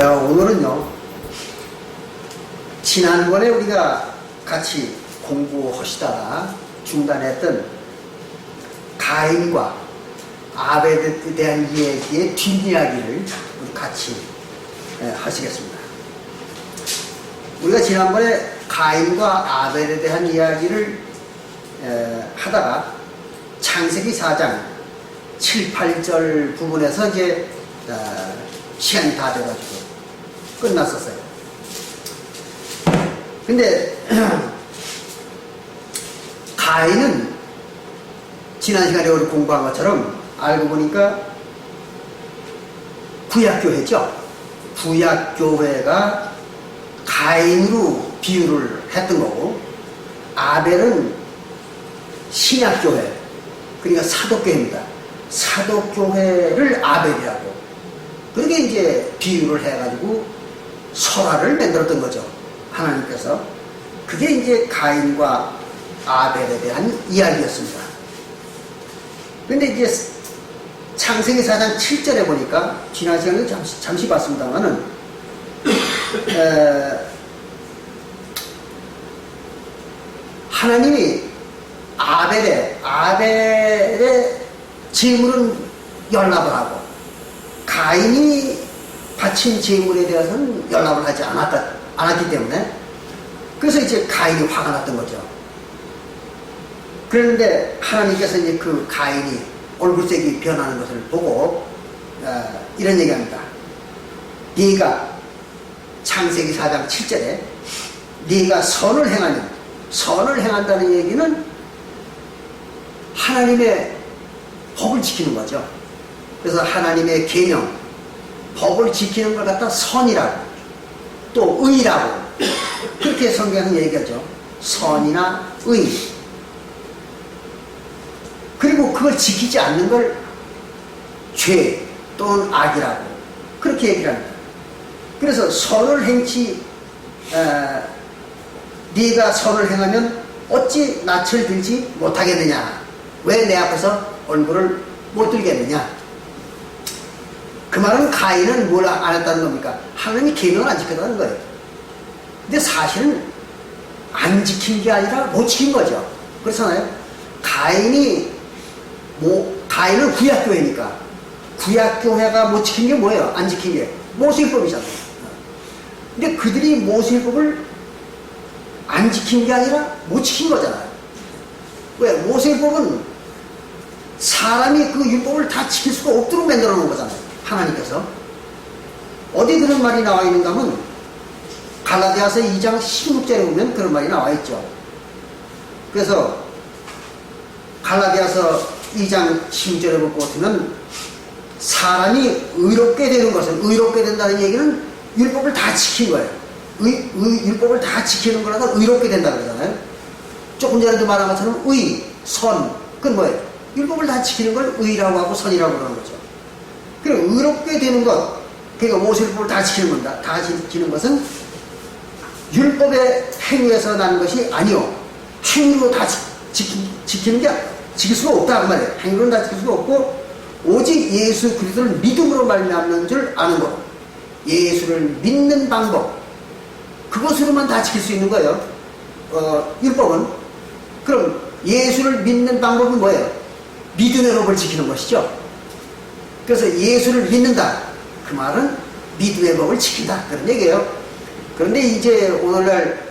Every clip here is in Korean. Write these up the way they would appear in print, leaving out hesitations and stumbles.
오늘은요, 지난번에 우리가 같이 공부하시다가 중단했던 가인과 아벨에 대한 이야기의 뒷이야기를 우리 같이 하시겠습니다. 우리가 지난번에 가인과 아벨에 대한 이야기를 하다가 창세기 4장 7, 8절 부분에서 이제 시간이 다 돼가지고 끝났었어요. 근데 가인은 지난 시간에 우리 공부한 것처럼 알고 보니까 구약교회죠. 구약교회가 가인으로 비유를 했던 거고, 아벨은 신약교회, 그러니까 사도교회입니다. 사도교회를 아벨이라고, 그렇게 이제 비유를 해가지고 설화를 만들었던 거죠, 하나님께서. 그게 이제 가인과 아벨에 대한 이야기였습니다. 근데 이제 창세기 4장 7절에 보니까, 지난 시간에 잠시 봤습니다만은, 하나님이 아벨의 제물은 연락을 하고, 가인이 바친 제물에 대해서는 연락을 하지 않았기 때문에, 그래서 이제 가인이 화가 났던 거죠. 그런데 하나님께서 이제 그 가인이 얼굴색이 변하는 것을 보고 이런 얘기합니다. 네가 창세기 4장 7절에 네가 선을 행한다는 얘기는 하나님의 법을 지키는 거죠. 그래서 하나님의 계명, 법을 지키는 걸 갖다 선이라고, 또 의라고, 그렇게 성경은 얘기하죠. 선이나 의. 그리고 그걸 지키지 않는 걸 죄 또는 악이라고, 그렇게 얘기를 합니다. 그래서 선을 행치, 네가 선을 행하면 어찌 낯을 들지 못하겠느냐? 왜 내 앞에서 얼굴을 못 들겠느냐? 그 말은 가인은 뭘 안 했다는 겁니까? 하나님이 계명을 안 지켰다는 거예요. 근데 사실은 안 지킨 게 아니라 못 지킨 거죠. 그렇잖아요. 가인은 구약교회니까, 구약교회가 못 지킨 게 뭐예요? 안 지킨 게 모세율법이잖아요. 근데 그들이 모세율법을 안 지킨 게 아니라 못 지킨 거잖아요. 왜? 모세율법은 사람이 그 율법을 다 지킬 수가 없도록 만들어 놓은 거잖아요, 하나님께서. 어디 그런 말이 나와 있는가 하면 갈라디아서 2장 16절에 보면 그런 말이 나와 있죠. 그래서 갈라디아서 2장 16절에 볼 것 같으면, 사람이 의롭게 되는 것은, 의롭게 된다는 얘기는 율법을 다 지킨 거예요. 율법을 다 지키는 거라서 의롭게 된다 그러잖아요. 조금 전에도 말한 것처럼 의, 선, 그건 뭐예요? 율법을 다 지키는 걸 의라고 하고 선이라고 그러는 거죠. 그리고 의롭게 되는 것, 그러니까 모세율법을 다 지키는 겁니다. 다 지키는 것은 율법의 행위에서 나는 것이 아니요, 행위로 다 지키는 게, 지킬 수가 없다 그 말이에요. 행위로는 다 지킬 수가 없고, 오직 예수 그리스도를 믿음으로 말미암는 줄 아는 것, 예수를 믿는 방법, 그것으로만 다 지킬 수 있는 거예요. 율법은. 그럼 예수를 믿는 방법은 뭐예요? 믿음의 법을 지키는 것이죠. 그래서 예수를 믿는다, 그 말은 믿음의 법을 지킨다, 그런 얘기예요. 그런데 이제 오늘날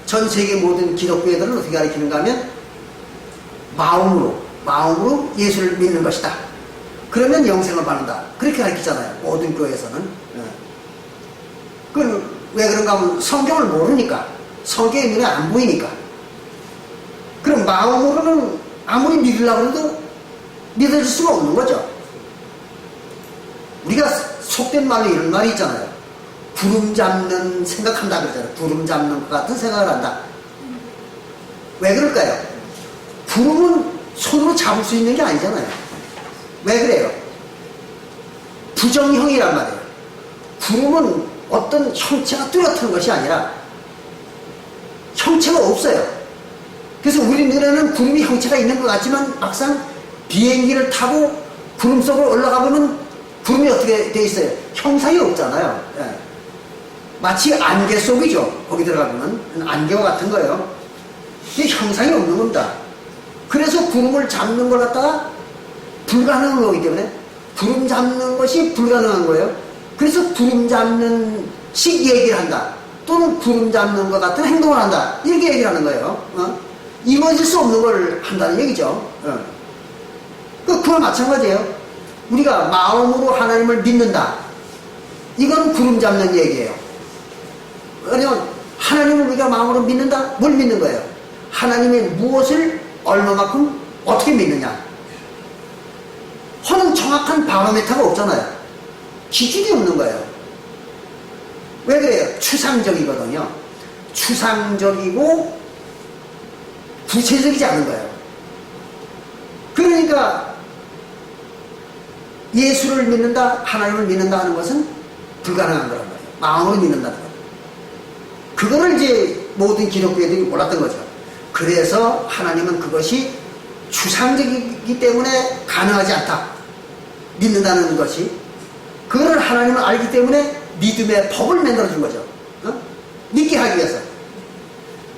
전 세계 모든 기독교회들은 어떻게 가르치는가 하면, 마음으로 예수를 믿는 것이다, 그러면 영생을 받는다, 그렇게 가르치잖아요, 모든 교회에서는. 그건 왜 그런가 하면 성경을 모르니까, 성경의 눈에 안 보이니까. 그럼 마음으로는 아무리 믿으려고 해도 믿을 수가 없는 거죠. 우리가 속된 말로 이런 말이 있잖아요. 구름 잡는 생각한다 그러잖아요. 구름 잡는 것 같은 생각을 한다. 왜 그럴까요? 구름은 손으로 잡을 수 있는 게 아니잖아요. 왜 그래요? 부정형이란 말이에요. 구름은 어떤 형체가 뚜렷한 것이 아니라 형체가 없어요. 그래서 우리 눈에는 구름이 형체가 있는 것 같지만, 막상 비행기를 타고 구름 속으로 올라가 보면 구름이 어떻게 돼 있어요? 형상이 없잖아요. 예. 마치 안개 속이죠. 거기 들어가면 안개와 같은 거예요. 이게 형상이 없는 겁니다. 그래서 구름을 잡는 걸 갖다가 불가능한 거기 때문에 구름 잡는 것이 불가능한 거예요. 그래서 구름 잡는 식 얘기를 한다. 또는 구름 잡는 것 같은 행동을 한다. 이렇게 얘기를 하는 거예요. 이루어질 수 없는 걸 한다는 얘기죠. 그와 마찬가지예요. 우리가 마음으로 하나님을 믿는다. 이건 구름 잡는 얘기예요. 왜냐하면 하나님을 우리가 마음으로 믿는다? 뭘 믿는 거예요? 하나님의 무엇을 얼마만큼 어떻게 믿느냐? 허는 정확한 바로메터가 없잖아요. 기준이 없는 거예요. 왜 그래요? 추상적이거든요. 추상적이고 구체적이지 않은 거예요. 그러니까 예수를 믿는다, 하나님을 믿는다 하는 것은 불가능한 거란 말이에요. 마음으로 믿는다는 거예요. 그거를 이제 모든 기독교인들이 몰랐던 거죠. 그래서 하나님은 그것이 추상적이기 때문에 가능하지 않다. 믿는다는 것이. 그거를 하나님은 알기 때문에 믿음의 법을 만들어준 거죠. 믿게 하기 위해서.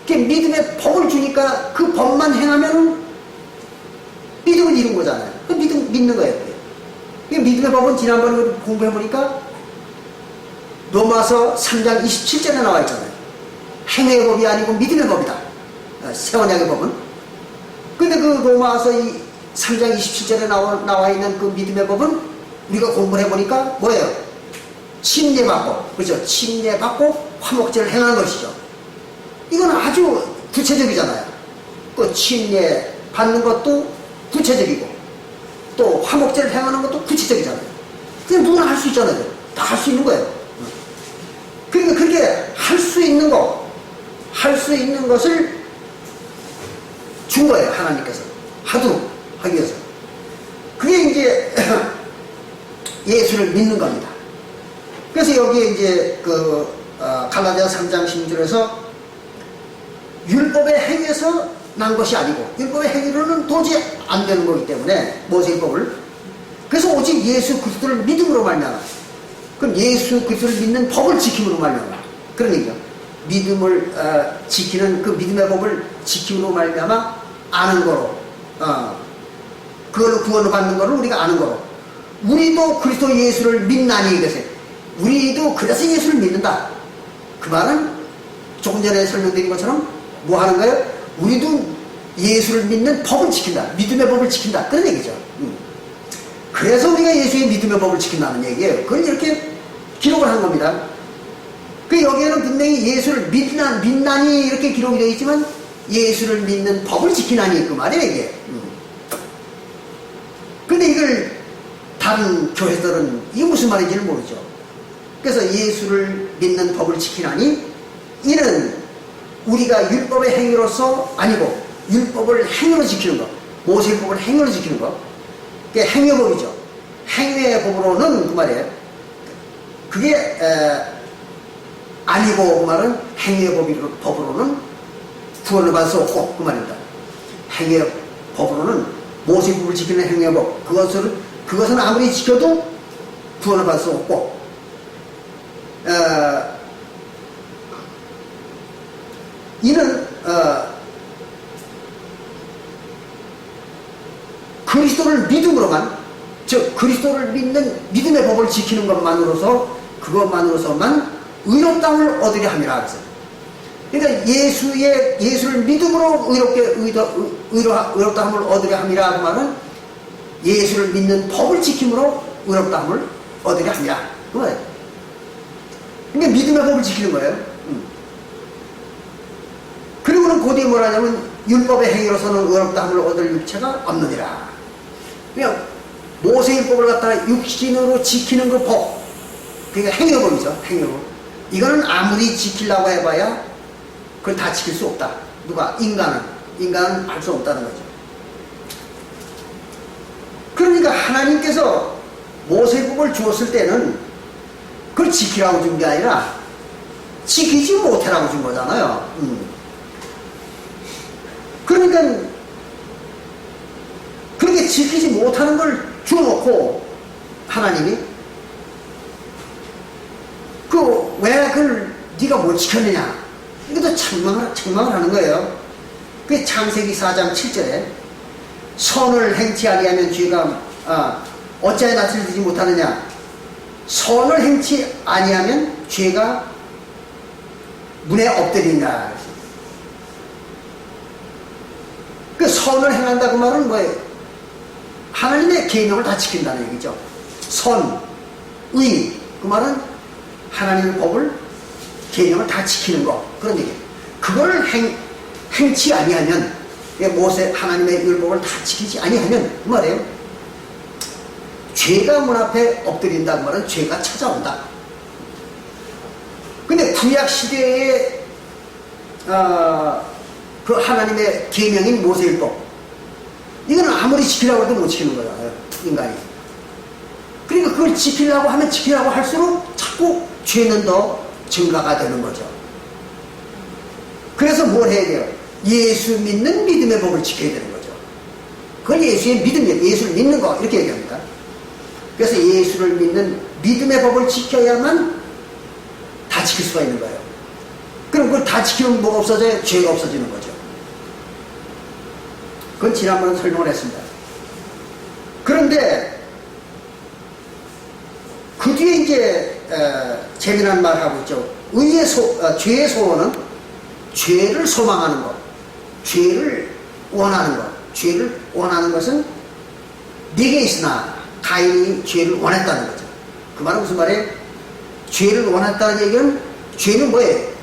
믿음의 법을 주니까 그 법만 행하면 믿음을 이룬 거잖아요. 그 믿는 거예요. 믿음의 법은 지난번에 공부해보니까 로마서 3장 27절에 나와 있잖아요. 행위의 법이 아니고 믿음의 법이다. 새 언약의 법은. 근데 그 로마서 3장 27절에 나와 있는 그 믿음의 법은 우리가 공부를 해보니까 뭐예요? 침례받고, 그렇죠? 침례받고 화목제를 행하는 것이죠. 이건 아주 구체적이잖아요. 그 침례 받는 것도 구체적이고, 또 화목제를 행하는 것도 구체적이잖아요. 그냥 누구나 할 수 있잖아요. 다 할 수 있는 거예요. 그러니까 그렇게 할 수 있는 거, 할 수 있는 것을 준 거예요. 하나님께서. 하도록 하기 위해서. 그게 이제 예수를 믿는 겁니다. 그래서 여기에 이제 갈라디아 3장 16절에서 율법의 행위에서 난 것이 아니고 율법의 행위로는 도저히 안 되는 거기 때문에 모세율법을 그래서 오직 예수 그리스도를 믿음으로 말미암아. 그럼 예수 그리스도를 믿는 법을 지킴으로 말미암아. 그런 얘기죠. 믿음을 지키는 그 믿음의 법을 지킴으로 말미암아 아는 거로 그걸로 구원을 받는 거를 우리가 아는 거로 우리도 그리스도 예수를 믿나니 이것에 우리도 그래서 예수를 믿는다. 그 말은 조금 전에 설명드린 것처럼 뭐 하는 거예요? 우리도 예수를 믿는 법을 지킨다. 믿음의 법을 지킨다. 그런 얘기죠. 그래서 우리가 예수의 믿음의 법을 지킨다는 얘기예요. 그걸 이렇게 기록을 한 겁니다. 그 여기에는 분명히 예수를 믿나니 이렇게 기록이 되어 있지만 예수를 믿는 법을 지키나니 그 말이에요 이게. 근데 이걸 다른 교회들은 이게 무슨 말인지를 모르죠. 그래서 예수를 믿는 법을 지키나니 이는 우리가 율법의 행위로서 아니고 율법을 행위로 지키는 것, 모세율법을 행위로 지키는 것, 그게 행위의 법이죠. 행위의 법으로는 그 말이에요. 그게 아니고 그 말은 행위의 법으로는 구원을 받을 수 없고 그 말입니다. 행위의 법으로는 모세율법을 지키는 행위의 법, 그것은 아무리 지켜도 구원을 받을 수 없고 이는 그리스도를 믿음으로만 즉 그리스도를 믿는 믿음의 법을 지키는 그것만으로서만 의롭다함을 얻으려 함이라 그랬어요. 그러니까 예수를 믿음으로 의롭다함을 얻으려 함이라 그 말은 예수를 믿는 법을 지킴으로 의롭다함을 얻으려 함이라 그 말이에요. 그러니까 믿음의 법을 지키는 거예요. 그리고는 곧이 뭐라냐면 율법의 행위로서는 의롭다함을 얻을 육체가 없느니라. 그냥 모세율법을 갖다가 육신으로 지키는 그 법, 그러니까 행위법이죠. 행위법. 이거는 아무리 지키려고 해봐야 그걸 다 지킬 수 없다. 누가? 인간은 할 수 없다는 거죠. 그러니까 하나님께서 모세율법을 주었을 때는 그걸 지키라고 준 게 아니라 지키지 못해라고 준 거잖아요. 그러니까 그렇게 지키지 못하는 걸 주어놓고 하나님이 왜 그걸 네가 못 지켰느냐? 이것도 책망을 하는 거예요. 그 창세기 4장 7절에 선을 행치 아니하면 죄가 어찌하여 낯을 들지 못하느냐? 선을 행치 아니하면 죄가 문에 엎드린다. 그 선을 행한다 그 말은 뭐예요? 하나님의 계명을 다 지킨다는 얘기죠. 선, 의, 그 말은 하나님의 법을, 계명을 다 지키는 거, 그런 얘기예요. 그걸 행치 아니하면, 모세 하나님의 율법을 다 지키지 아니하면 그 말이에요. 죄가 문 앞에 엎드린다 그 말은 죄가 찾아온다. 근데 구약 시대에 그 하나님의 계명인 모세율법, 이거는 아무리 지키려고 해도 못 지키는 거야, 인간이. 그러니까 그걸 지키려고 하면 지키려고 할수록 자꾸 죄는 더 증가가 되는 거죠. 그래서 뭘 해야 돼요? 예수 믿는 믿음의 법을 지켜야 되는 거죠. 그걸 예수의 믿음이에요. 예수를 믿는 거, 이렇게 얘기합니다. 그래서 예수를 믿는 믿음의 법을 지켜야만 다 지킬 수가 있는 거예요. 그럼 그걸 다 지키면 뭐가 없어져요? 죄가 없어지는 거죠. 그건 지난번에 설명을 했습니다. 그런데 그 뒤에 이제 재미난 말 하고 있죠. 죄의 소원은 죄를 소망하는 것, 죄를 원하는 것. 죄를 원하는 것은 네게 있으나 가인이 죄를 원했다는 거죠. 그 말은 무슨 말이에요? 죄를 원했다는 얘기는, 죄는 뭐예요?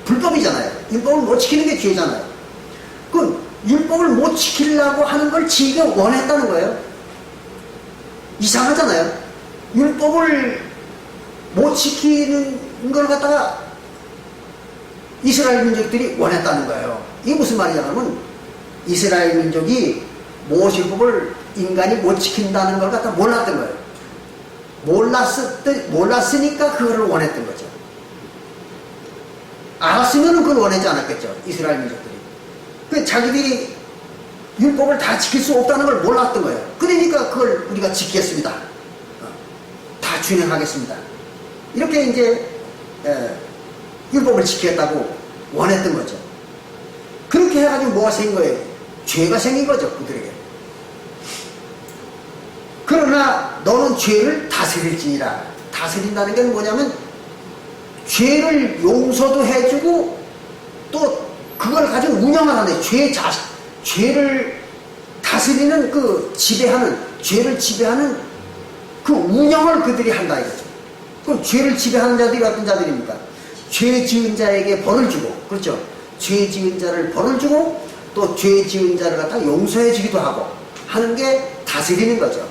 불법이잖아요. 율법을 못 지키는 게 죄잖아요. 그 율법을 못 지키려고 하는 걸 지가 원했다는 거예요. 이상하잖아요. 율법을 못 지키는 걸 갖다가 이스라엘 민족들이 원했다는 거예요. 이게 무슨 말이냐면, 이스라엘 민족이 모세율법을 인간이 못 지킨다는 걸 갖다 몰랐던 거예요. 몰랐으니까 그거를 원했던 거죠. 알았으면 그걸 원하지 않았겠죠, 이스라엘 민족들이. 자기들이 율법을 다 지킬 수 없다는 걸 몰랐던 거예요. 그러니까 그걸 우리가 지키겠습니다. 다 준행하겠습니다. 이렇게 이제 율법을 지키겠다고 원했던 거죠. 그렇게 해가지고 뭐가 생긴 거예요? 죄가 생긴 거죠, 그들에게. 그러나 너는 죄를 다스릴지니라. 다스린다는 게 뭐냐면, 죄를 용서도 해주고 또 그걸 가지고 운영을 하네. 죄를 다스리는 그 지배하는, 죄를 지배하는 그 운영을 그들이 한다 이거죠. 그럼 죄를 지배하는 자들이 어떤 자들입니까? 죄 지은 자에게 벌을 주고, 그렇죠? 죄 지은 자를 벌을 주고 또 죄 지은 자를 갖다 용서해 주기도 하고 하는 게 다스리는 거죠.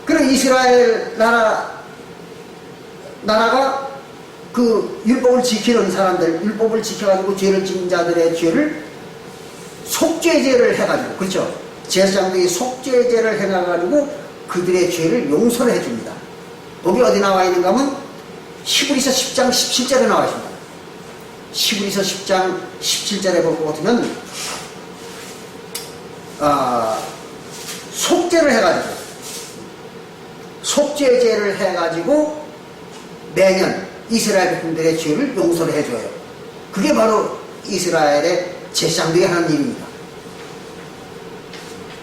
그럼 이스라엘 나라가 그 율법을 지키는 사람들, 율법을 지켜가지고 죄를 지은 자들의 죄를 속죄제를 해가지고, 그렇죠? 제사장들이 속죄제를 해가지고 그들의 죄를 용서를 해줍니다. 거기 어디 나와 있는가 하면 히브리서 10장 17절에 나와 있습니다. 히브리서 10장 17절에 볼 것 같으면 속죄제를 해가지고 매년 이스라엘 백성들의 죄를 용서를 해줘요. 그게 바로 이스라엘의 제사장들이 하는 일입니다.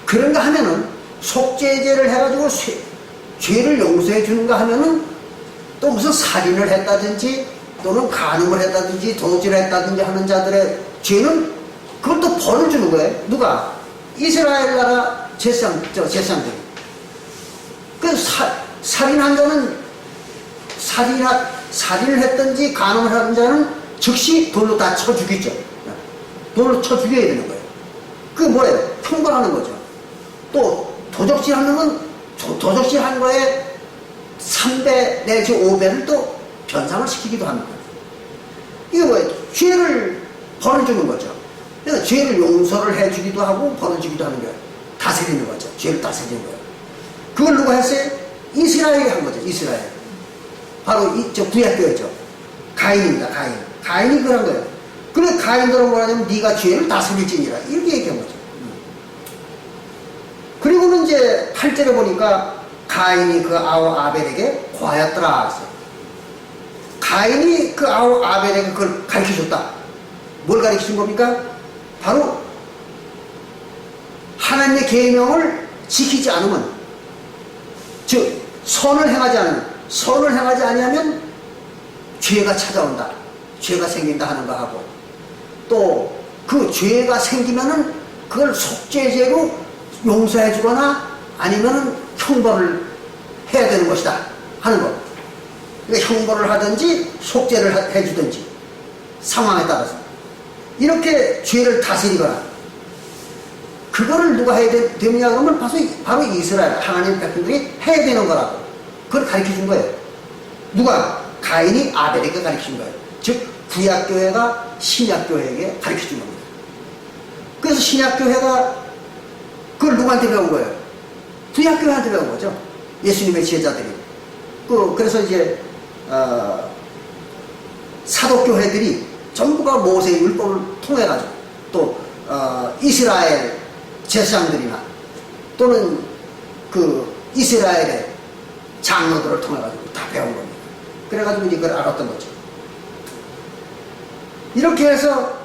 그런가 하면은, 속죄제를 해가지고 죄를 용서해 주는가 하면은, 또 무슨 살인을 했다든지 또는 간음을 했다든지 도둑질을 했다든지 하는 자들의 죄는 그걸 또 벌을 주는 거예요. 누가? 이스라엘 나라 제사장들이. 그 살인한 자는 살인을 했든지 간음을 하는 자는 즉시 돌로 다 쳐 죽이죠. 돌로 쳐 죽여야 되는 거예요. 그게 뭐예요? 형벌하는 거죠. 또 도적질 하는 건 도적질 한 거에 3배 내지 5배를 또 변상을 시키기도 합니다. 이게 뭐예요? 죄를 벌을 주는 거죠. 그래서 죄를 용서를 해주기도 하고 벌을 주기도 하는 거예요. 다스리는 거죠. 죄를 다스리는 거예요. 그걸 누가 했어요? 이스라엘이 한 거죠. 이스라엘. 바로 구약교였죠. 가인입니다. 가인이 그런 거예요. 그래 가인들은 뭐냐면 네가 죄를 다스릴지니라 이렇게 얘기한 거죠. 그리고는 이제 8절에 보니까 가인이 그 아벨에게 고하였더라. 가인이 그 아벨에게 그걸 가르쳐 줬다. 뭘 가르쳐 준 겁니까? 바로 하나님의 계명을 지키지 않으면, 즉 선을 행하지 아니하면 죄가 찾아온다, 죄가 생긴다 하는 거 하고, 또 그 죄가 생기면은 그걸 속죄죄로 용서해 주거나 아니면은 형벌을 해야 되는 것이다 하는 것. 그러니까 형벌을 하든지 속죄를 해 주든지 상황에 따라서 이렇게 죄를 다스리거나, 그거를 누가 해야 되느냐 그러면 바로 이스라엘 하나님 백성들이 해야 되는 거라고 그걸 가르쳐 준 거예요. 누가? 가인이 아벨에게 가르쳐 준 거예요. 즉 구약교회가 신약교회에게 가르쳐 준 겁니다. 그래서 신약교회가 그걸 누구한테 배운 거예요? 구약교회한테 배운 거죠. 예수님의 제자들이. 그래서 이제 사도교회들이 전부가 모세의 율법을 통해 가지고, 또 이스라엘 제사장들이나 또는 그 이스라엘의 장로들을 통해 가지고 다 배운 겁니다. 그래 가지고 이제 그걸 알았던 거죠. 이렇게 해서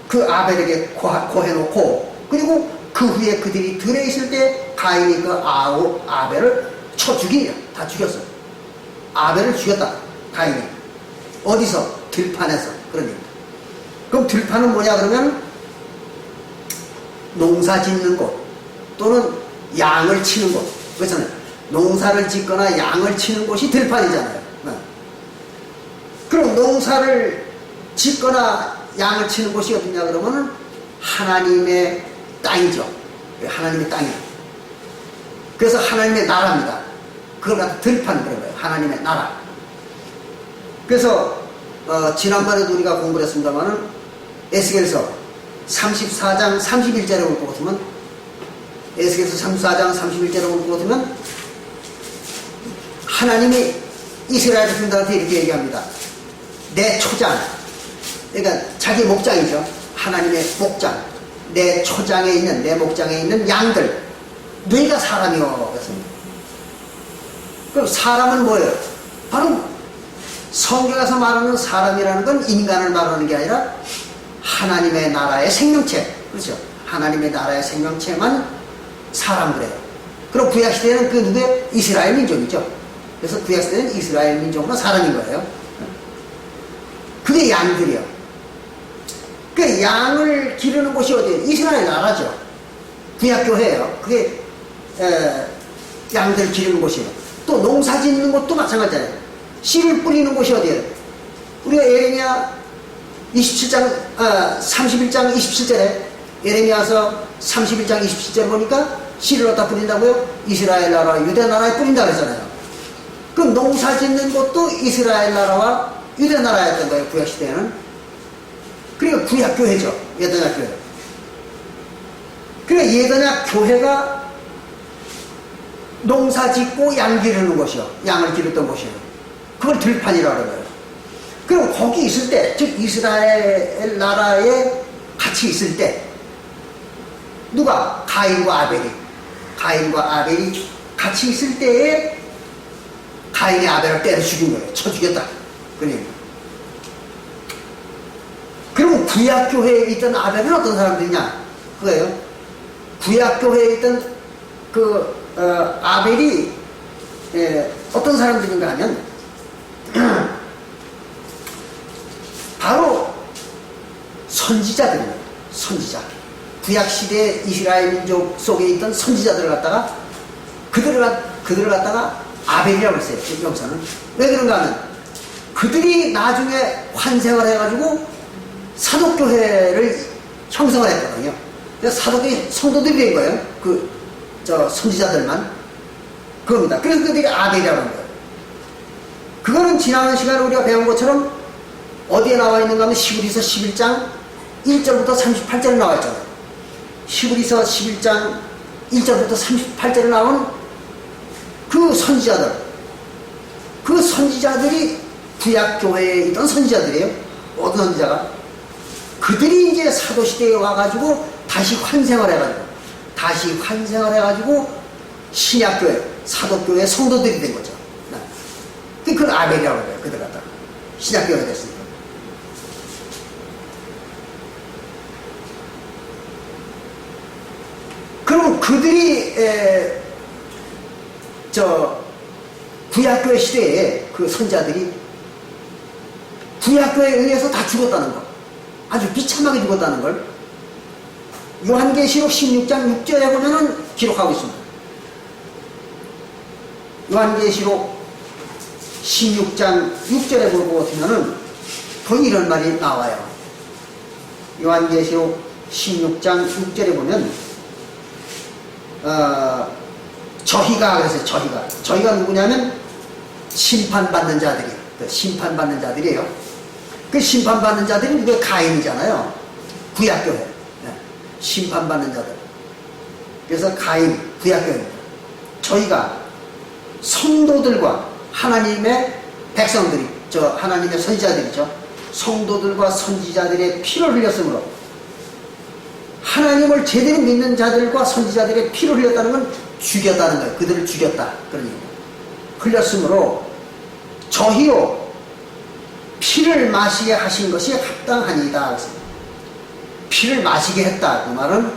그 아벨에게 고해놓고, 그리고 그 후에 그들이 들에 있을 때 가인이 그 아벨을 쳐 죽이냐, 다 죽였어요. 아벨을 죽였다, 가인이. 어디서? 들판에서. 그런 얘기입니다. 그럼 들판은 뭐냐 그러면 농사 짓는 곳 또는 양을 치는 곳. 그렇잖아요. 농사를 짓거나 양을 치는 곳이 들판이잖아요. 그럼 농사를 짓거나 양을 치는 곳이 어디냐 그러면은 하나님의 땅이죠. 하나님의 땅이에요. 그래서 하나님의 나라입니다. 그걸 갖다 들판 그런 거예요. 하나님의 나라. 그래서 지난번에도 우리가 공부를 했습니다만은 에스겔서 34장 31절을 보고 보면, 에스겔서 34장 31절을 보고 보면 하나님이 이스라엘 백성들한테 이렇게 얘기합니다. 내 초장, 그러니까 자기 목장이죠. 하나님의 목장, 내 초장에 있는, 내 목장에 있는 양들, 너희가 사람이요. 그렇습니다. 그럼 사람은 뭐예요? 바로 성경에서 말하는 사람이라는 건 인간을 말하는 게 아니라 하나님의 나라의 생명체, 그렇죠? 하나님의 나라의 생명체만 사람들이에요. 그럼 구약시대에는 그 누구의? 이스라엘 민족이죠. 그래서 구약시대는 이스라엘 민족은 사람인 거예요. 그게 양들이요. 그 양을 기르는 곳이 어디예요? 이스라엘 나라죠. 구약교회예요. 그게 양들 기르는 곳이에요. 또 농사 짓는 곳도 마찬가지예요. 씨를 뿌리는 곳이 어디예요? 우리가 예레미야 27장 31장 27절에 예레미야서 31장 27절 보니까 씨를 어디다 뿌린다고요? 이스라엘 나라 유대 나라에 뿌린다 그랬잖아요. 그럼 농사 짓는 곳도 이스라엘 나라와 유대 나라였던 거예요. 구약시대에는. 그리고 구약교회죠. 예더냐 교회. 그러니까 예더냐 교회가 농사 짓고 양 기르는 곳이요. 양을 기르던 곳이요. 그걸 들판이라고 그래요. 그럼 거기 있을 때, 즉 이스라엘 나라에 같이 있을 때 누가? 가인과 아벨이 같이 있을 때에 가인이 아벨을 때려 죽인 거예요. 쳐 죽였다. 그러니까. 그럼 구약교회에 있던 아벨은 어떤 사람들이냐? 그거예요. 구약교회에 있던 아벨이 어떤 사람들인가 하면 바로 선지자들입니다. 선지자. 구약시대 이스라엘 민족 속에 있던 선지자들을 갖다가 그들을 갖다가 아벨이라고 했어요. 여기서는. 왜 그런가 하면 그들이 나중에 환생을 해가지고 사독교회를 형성을 했거든요. 그래서 사독의 성도들이 된 거예요. 선지자들만. 그겁니다. 그래서 그들이 아벨이라고 하는 거예요. 그거는 지난 시간에 우리가 배운 것처럼 어디에 나와 있는가 하면 시브리서 11장 1절부터 38절에 나와 있잖아요. 시브리서 11장 1절부터 38절에 나온 그 선지자들이 구약교회에 있던 선지자들이에요. 어떤 선지자가? 그들이 이제 사도시대에 와가지고 다시 환생을 해가지고 신약교회, 사도교회 성도들이 된 거죠. 그걸 아벨이라고 해요. 그들 갖다가 신약교회가 됐으니까. 그럼 그들이 구약교회 시대에 그 선자들이 구약교회에 의해서 다 죽었다는 거, 아주 비참하게 죽었다는 걸 요한계시록 16장 6절에 보면은 기록하고 있습니다. 요한계시록 16장 6절에 보고 보면은 거기 이런 말이 나와요. 요한계시록 16장 6절에 보면 저희가, 그래서 저희가 누구냐면 심판받는 자들이에요. 심판받는 자들이에요. 그 심판받는 자들이 누구예요? 가인이잖아요. 구약교회. 심판받는 자들. 그래서 가인, 구약교회입니다. 저희가 성도들과 하나님의 백성들이, 하나님의 선지자들이죠. 성도들과 선지자들의 피를 흘렸으므로, 하나님을 제대로 믿는 자들과 선지자들의 피를 흘렸다는 건 죽였다는 거예요. 그들을 죽였다. 그런 얘기입니다. 흘렸으므로 저희로 피를 마시게 하신 것이 합당하니이다. 피를 마시게 했다. 그 말은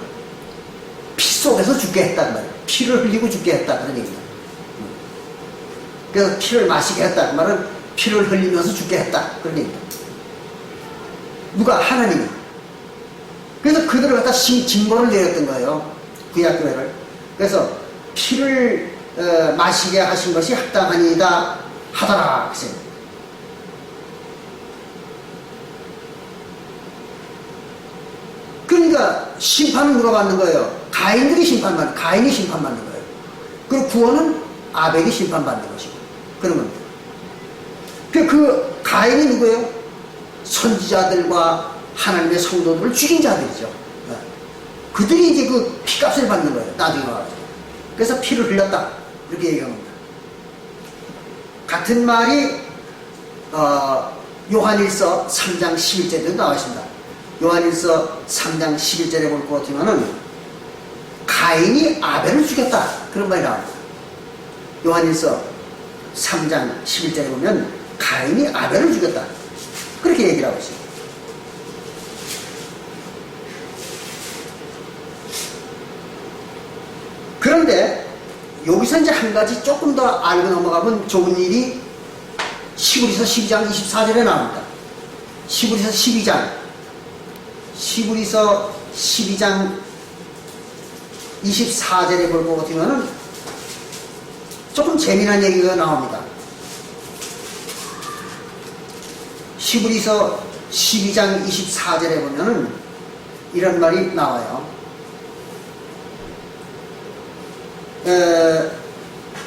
피 속에서 죽게 했다. 그 말이에요. 피를 흘리고 죽게 했다. 그런 얘기입니다. 그래서 피를 마시게 했다. 그 말은 피를 흘리면서 죽게 했다. 그런 얘기입니다. 누가? 하나님이. 그래서 그들을 갖다 징벌을 내렸던 거예요. 구약교회를. 그래서 피를 마시게 하신 것이 합당하니이다 하더라. 그러니까 심판은 누가 받는 거예요? 가인이 심판받는 거예요. 그리고 구원은 아벨이 심판받는 것이고, 그런 겁니다. 그 가인이 누구예요? 선지자들과 하나님의 성도들을 죽인 자들이죠. 그들이 이제 그 피값을 받는 거예요. 나중에 와가지고. 그래서 피를 흘렸다. 이렇게 얘기합니다. 같은 말이 요한일서 3장 11절에도 나와 있습니다. 요한일서 3장 11절에 볼 것 같으면은 가인이 아벨을 죽였다. 그런 말이 나옵니다. 요한일서 3장 11절에 보면 가인이 아벨을 죽였다. 그렇게 얘기를 하고 있습니다. 그런데 여기서 이제 한 가지 조금 더 알고 넘어가면 좋은 일이 시브리서 12장 24절에 나옵니다. 시브리서 12장 24절에 볼 것 같으면은 조금 재미난 얘기가 나옵니다. 시브리서 12장 24절에 보면은 이런 말이 나와요.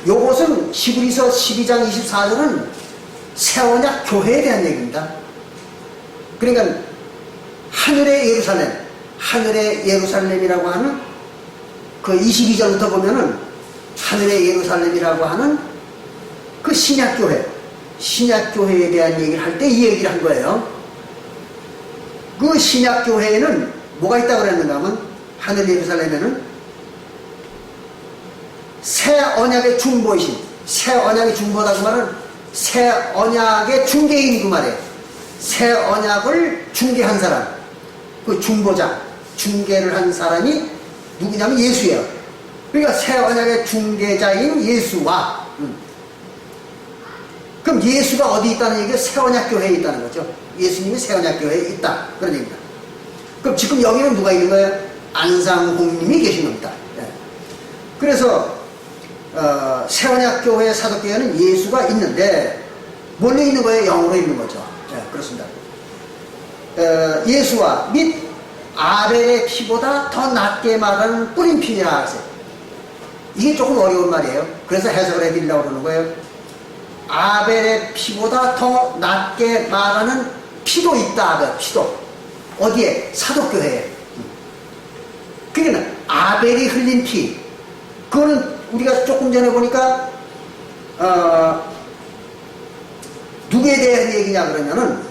요것은 시브리서 12장 24절은 새언약 교회에 대한 얘기입니다. 그러니까 하늘의 예루살렘이라고 하는 그 22절부터 보면은 하늘의 예루살렘이라고 하는 그 신약교회에 대한 얘기를 할 때 이 얘기를 한 거예요. 그 신약교회에는 뭐가 있다고 그랬는가 하면 하늘 예루살렘에는 새 언약의 중보이신, 새 언약의 중보다 그 말은 새 언약의 중개인 그 말이에요. 새 언약을 중개한 사람, 그 중보자, 중개를 한 사람이 누구냐면 예수예요. 그러니까 새 언약의 중개자인 예수와 그럼 예수가 어디 있다는 얘기가 새 언약 교회에 있다는 거죠. 예수님이 새 언약 교회에 있다. 그런 얘기입니다. 그럼 지금 여기는 누가 있는 거예요? 안상홍님이 계신 겁니다. 네. 그래서 새 언약 교회 사도교회는 예수가 있는데 뭘로 있는 거예요? 영으로 있는 거죠. 네, 그렇습니다. 예수와 및 아벨의 피보다 더 낫게 말하는 뿌린 피니라 하세요. 이게 조금 어려운 말이에요. 그래서 해석을 해드리려고 그러는 거예요. 아벨의 피보다 더 낫게 말하는 피도 있다. 피도. 어디에? 사도교회에. 그러니까 아벨이 흘린 피. 그거는 우리가 조금 전에 보니까 누구에 대한 얘기냐 그러면은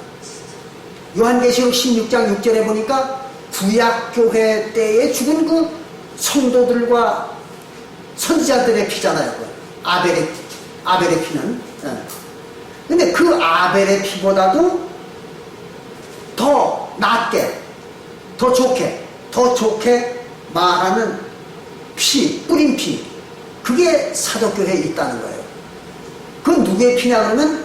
요한계시록 16장 6절에 보니까 구약교회 때에 죽은 그 성도들과 선지자들의 피잖아요. 아벨의 피는. 근데 그 아벨의 피보다도 더 낫게, 더 좋게 말하는 피, 뿌린 피, 그게 사도교회에 있다는 거예요. 그건 누구의 피냐 그러면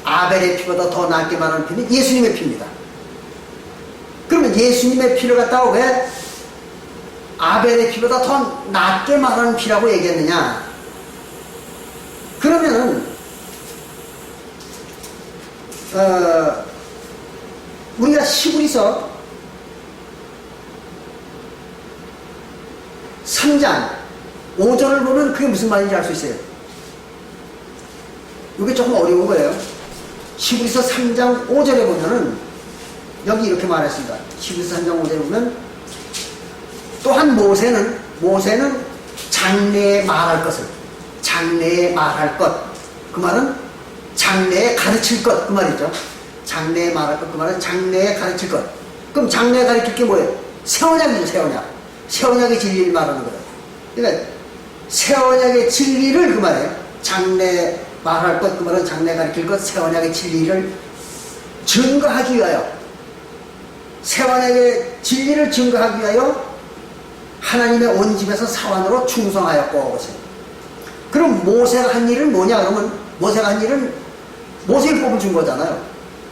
아벨의 피보다 더 낫게 말하는 피는 예수님의 피입니다. 그러면 예수님의 피를 갖다가 왜 아벨의 피보다 더 낫게 말하는 피라고 얘기했느냐? 그러면은 우리가 히브리서 3장 5절을 보면 그게 무슨 말인지 알 수 있어요. 이게 조금 어려운 거예요. 히브리서 3장 5절에 보면은 여기 이렇게 말했습니다. 히브리서 3장 5절에 보면 또한 모세는 장래에 말할 것, 그 말은 장래에 가르칠 것, 그 말이죠. 장래에 말할 것, 그 말은 장래에 가르칠 것. 그럼 장래에 가르칠 게 뭐예요? 새 언약이죠, 새 언약. 새 언약의 진리를 말하는 거예요. 그러니까 새 언약의 진리를 그 말이에요. 장래에 말할 것, 그 말은 장래에 가르칠 것, 새 언약의 진리를 증거하기 위하여, 새 언약의 진리를 증거하기 위하여 하나님의 온 집에서 사환으로 충성하였고. 그럼 모세가 한 일은 뭐냐 그러면 모세가 한 일은 모세율법을 준 거잖아요.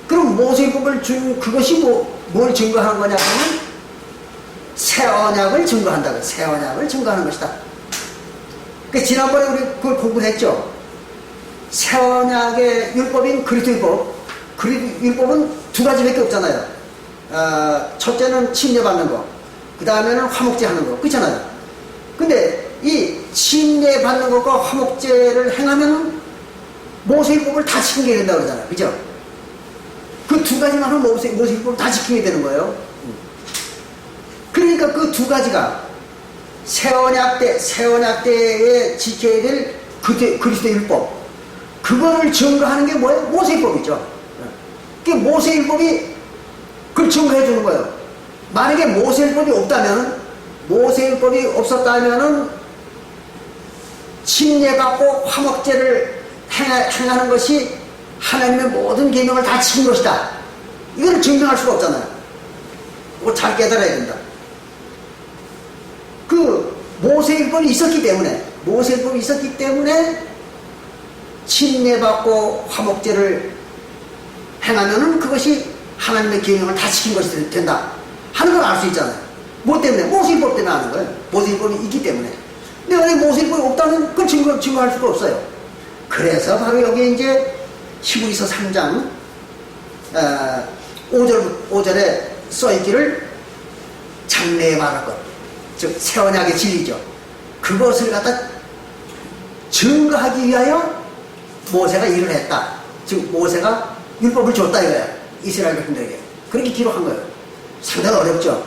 그럼 모세율법을 준 그것이 뭘 증거하는 거냐 하면 새 언약을 증거한다. 새 언약을 증거하는 것이다. 그 지난번에 우리 그걸 공부를 했죠. 새 언약의 율법인 그리스도 율법은 두 가지밖에 없잖아요. 첫째는 침례받는 거, 그 다음에는 화목제 하는 거, 그렇잖아요. 근데 이 침례받는 것과 화목제를 행하면 모세율법을 다 지키게 된다고 그러잖아요. 그죠? 그 두 가지만 하면 모세율법을 다 지키게 되는 거예요. 그러니까 그 두 가지가 새 언약 때에 지켜야 될 그리스도 율법, 그거를 증거하는 게 뭐예요? 모세율법이죠. 그 모세율법이 그걸 증거해 주는 거예요. 만약에 모세율법이 없었다면은 침례받고 화목제를 행하는 것이 하나님의 모든 계명을 다 지킨 것이다. 이걸 증명할 수가 없잖아요. 그걸 잘 깨달아야 된다. 그 모세율법이 있었기 때문에 침례받고 화목제를 행하면은 그것이 하나님의 계명을 다 지킨 것이 된다 하는 걸 알 수 있잖아요. 뭐 때문에? 모세율법 때문에 아는 거예요. 모세율법이 있기 때문에. 근데 만약에 모세율법이 없다면 그걸 증거할 수가 없어요. 그래서 바로 여기 이제 히브리서 3장 5절에 써있기를 장래에 말할 것, 즉 새 언약의 진리죠. 그것을 갖다 증거하기 위하여 모세가 일을 했다. 즉 모세가 율법을 줬다 이거야. 이스라엘 백성들에게. 그렇게 기록한 거예요. 상당히 어렵죠.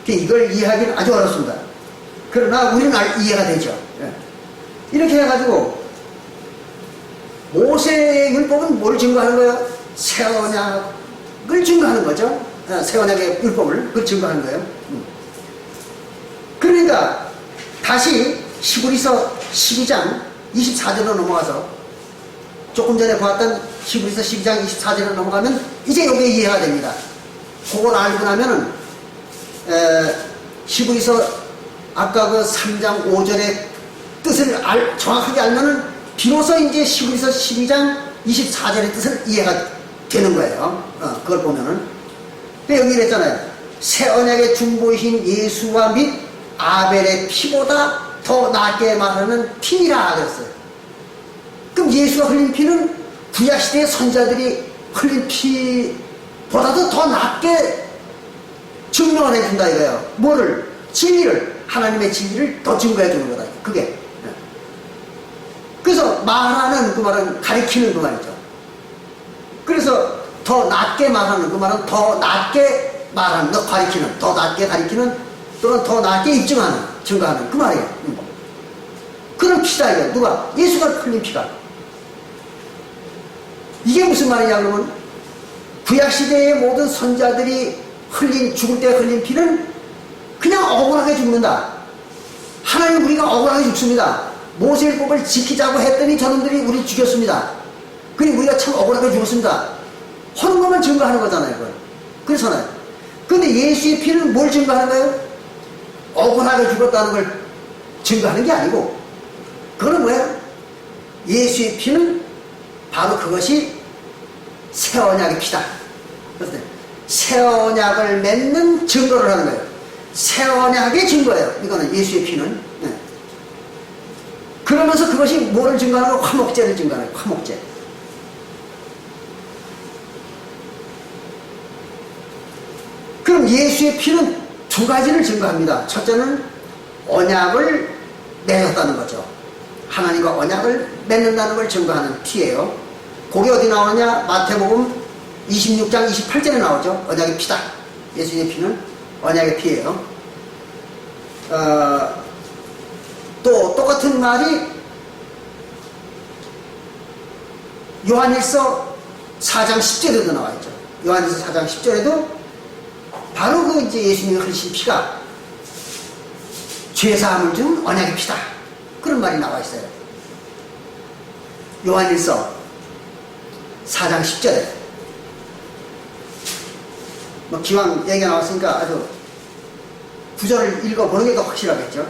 이걸 이해하기는 아주 어렵습니다. 그러나 우리는 이해가 되죠. 이렇게 해가지고 모세의 율법은 뭘 증거하는 거예요? 새 언약을 증거하는 거죠. 새 언약의 율법을 그걸 증거하는 거예요. 그러니까 다시 히브리서 12장 24절로 넘어가서 조금 전에 보았던 히브리서 12장 24절로 넘어가면 이제 여기에 이해가 됩니다. 그걸 알고 나면은 히브리서 아까 그 3장 5절의 뜻을 정확하게 알면은 비로소 이제 히브리서 12장 24절의 뜻을 이해가 되는 거예요. 그걸 보면은. 여기 이랬잖아요. 새 언약의 중보이신 예수와 및 아벨의 피보다 더 낫게 말하는 피니라 그랬어요. 그럼 예수가 흘린 피는 구약시대의 선자들이 흘린 피보다도 더 낫게 증명을 해준다 이거예요. 뭐를? 진리를, 하나님의 진리를 더 증거해 주는 거다. 그게. 그래서 말하는 그 말은 가리키는 그 말이죠. 그래서 더 낫게 말하는 그 말은 더 낫게 말하는, 가리키는, 더 낫게 가리키는 또는 더 낫게 입증하는, 증거하는 그 말이에요. 그런 피다 이거예요. 누가? 예수가 흘린 피가. 이게 무슨 말이냐 그러면 구약시대의 모든 선자들이 죽을 때 흘린 피는 그냥 억울하게 죽는다. 하나님 우리가 억울하게 죽습니다. 모세율법을 지키자고 했더니 저놈들이 우리 죽였습니다. 그리고 우리가 참 억울하게 죽었습니다 하는 것만 증거하는 거잖아요. 그걸. 그렇잖아요. 근데 예수의 피는 뭘 증거하는 거예요? 억울하게 죽었다는 걸 증거하는 게 아니고, 그거는 뭐예요? 예수의 피는 바로 그것이 새 언약의 피다. 그래서 새 언약을 맺는 증거를 하는 거예요. 새 언약의 증거예요. 이거는 예수의 피는. 네. 그러면서 그것이 뭐를 증거하는 거예요? 화목제를 증거하는 거예요. 화목제. 그럼 예수의 피는 두 가지를 증거합니다. 첫째는 언약을 맺었다는 거죠. 하나님과 언약을 맺는다는 걸 증거하는 피예요. 그게 어디 나오느냐? 마태복음 26장 28절에 나오죠. 언약의 피다. 예수의 피는 언약의 피예요. 또 똑같은 말이 요한일서 4장 10절에도 나와 있죠. 요한일서 4장 10절에도 바로 그 이제 예수님이 흘리신 피가 죄사함을 주는 언약의 피다. 그런 말이 나와 있어요. 요한일서 4장 10절에. 뭐 기왕 얘기가 나왔으니까 아주 구절을 읽어보는 게 더 확실하겠죠.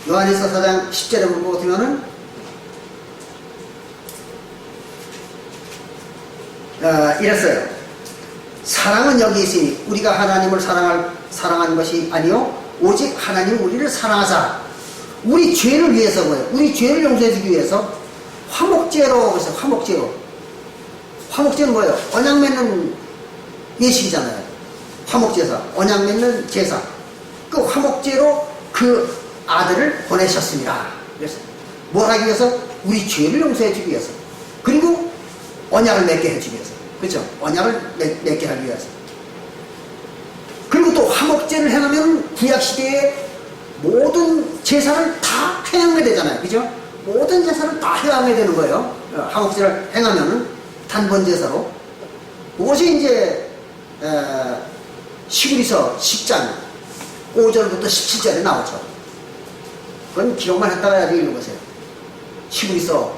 요한일서 4장 10절에 보면은 이랬어요. 사랑은 여기 있으니 우리가 하나님을 사랑하는 것이 아니요 오직 하나님 우리를 사랑하사 우리 죄를 위해서 뭐예요? 우리 죄를 용서해주기 위해서 화목제로 그래서 화목제는 뭐예요? 언약 맺는 예식이잖아요. 화목제사, 언약 맺는 제사. 그 화목제로 그 아들을 보내셨습니다. 그래서 뭘 하기 위해서? 우리 죄를 용서해주기 위해서. 그리고 언약을 맺게 해주기 위해서. 그렇죠? 언약을 맺게 하기 위해서. 그리고 또 화목제를 행하면 구약시대에 모든 제사를 다 행하게 되잖아요. 그죠? 모든 제사를 다 행하게 되는 거예요. 화목제를 행하면은 단번제사로. 그것이 이제 시그리서 10장 5절부터 17절에 나오죠. 그건 기록만 했다가 나중에 읽어보세요. 시그리서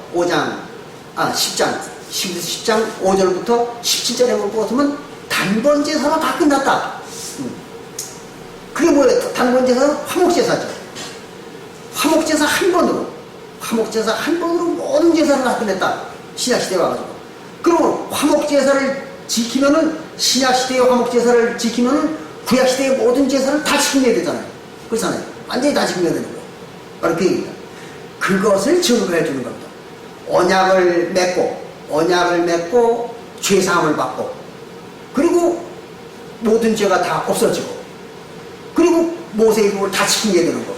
10장 5절부터 17절에 보면 단번제사로 다 끝났다. 그게 뭐예요? 단번제사는 화목제사죠. 화목제사 한 번으로 모든 제사를 다 끝냈다. 신약시대에 와가지고. 그러면 화목제사를 지키면은, 신약시대의 화목제사를 지키면은 구약시대의 모든 제사를 다 지켜야 되잖아요. 그렇잖아요. 완전히 다 지켜야 되는 거예요. 바로 그 얘기입니다. 그것을 증거해 주는 겁니다. 언약을 맺고 죄사함을 받고, 그리고 모든 죄가 다 없어지고, 그리고 모세의 법을 다 지키게 되는 거.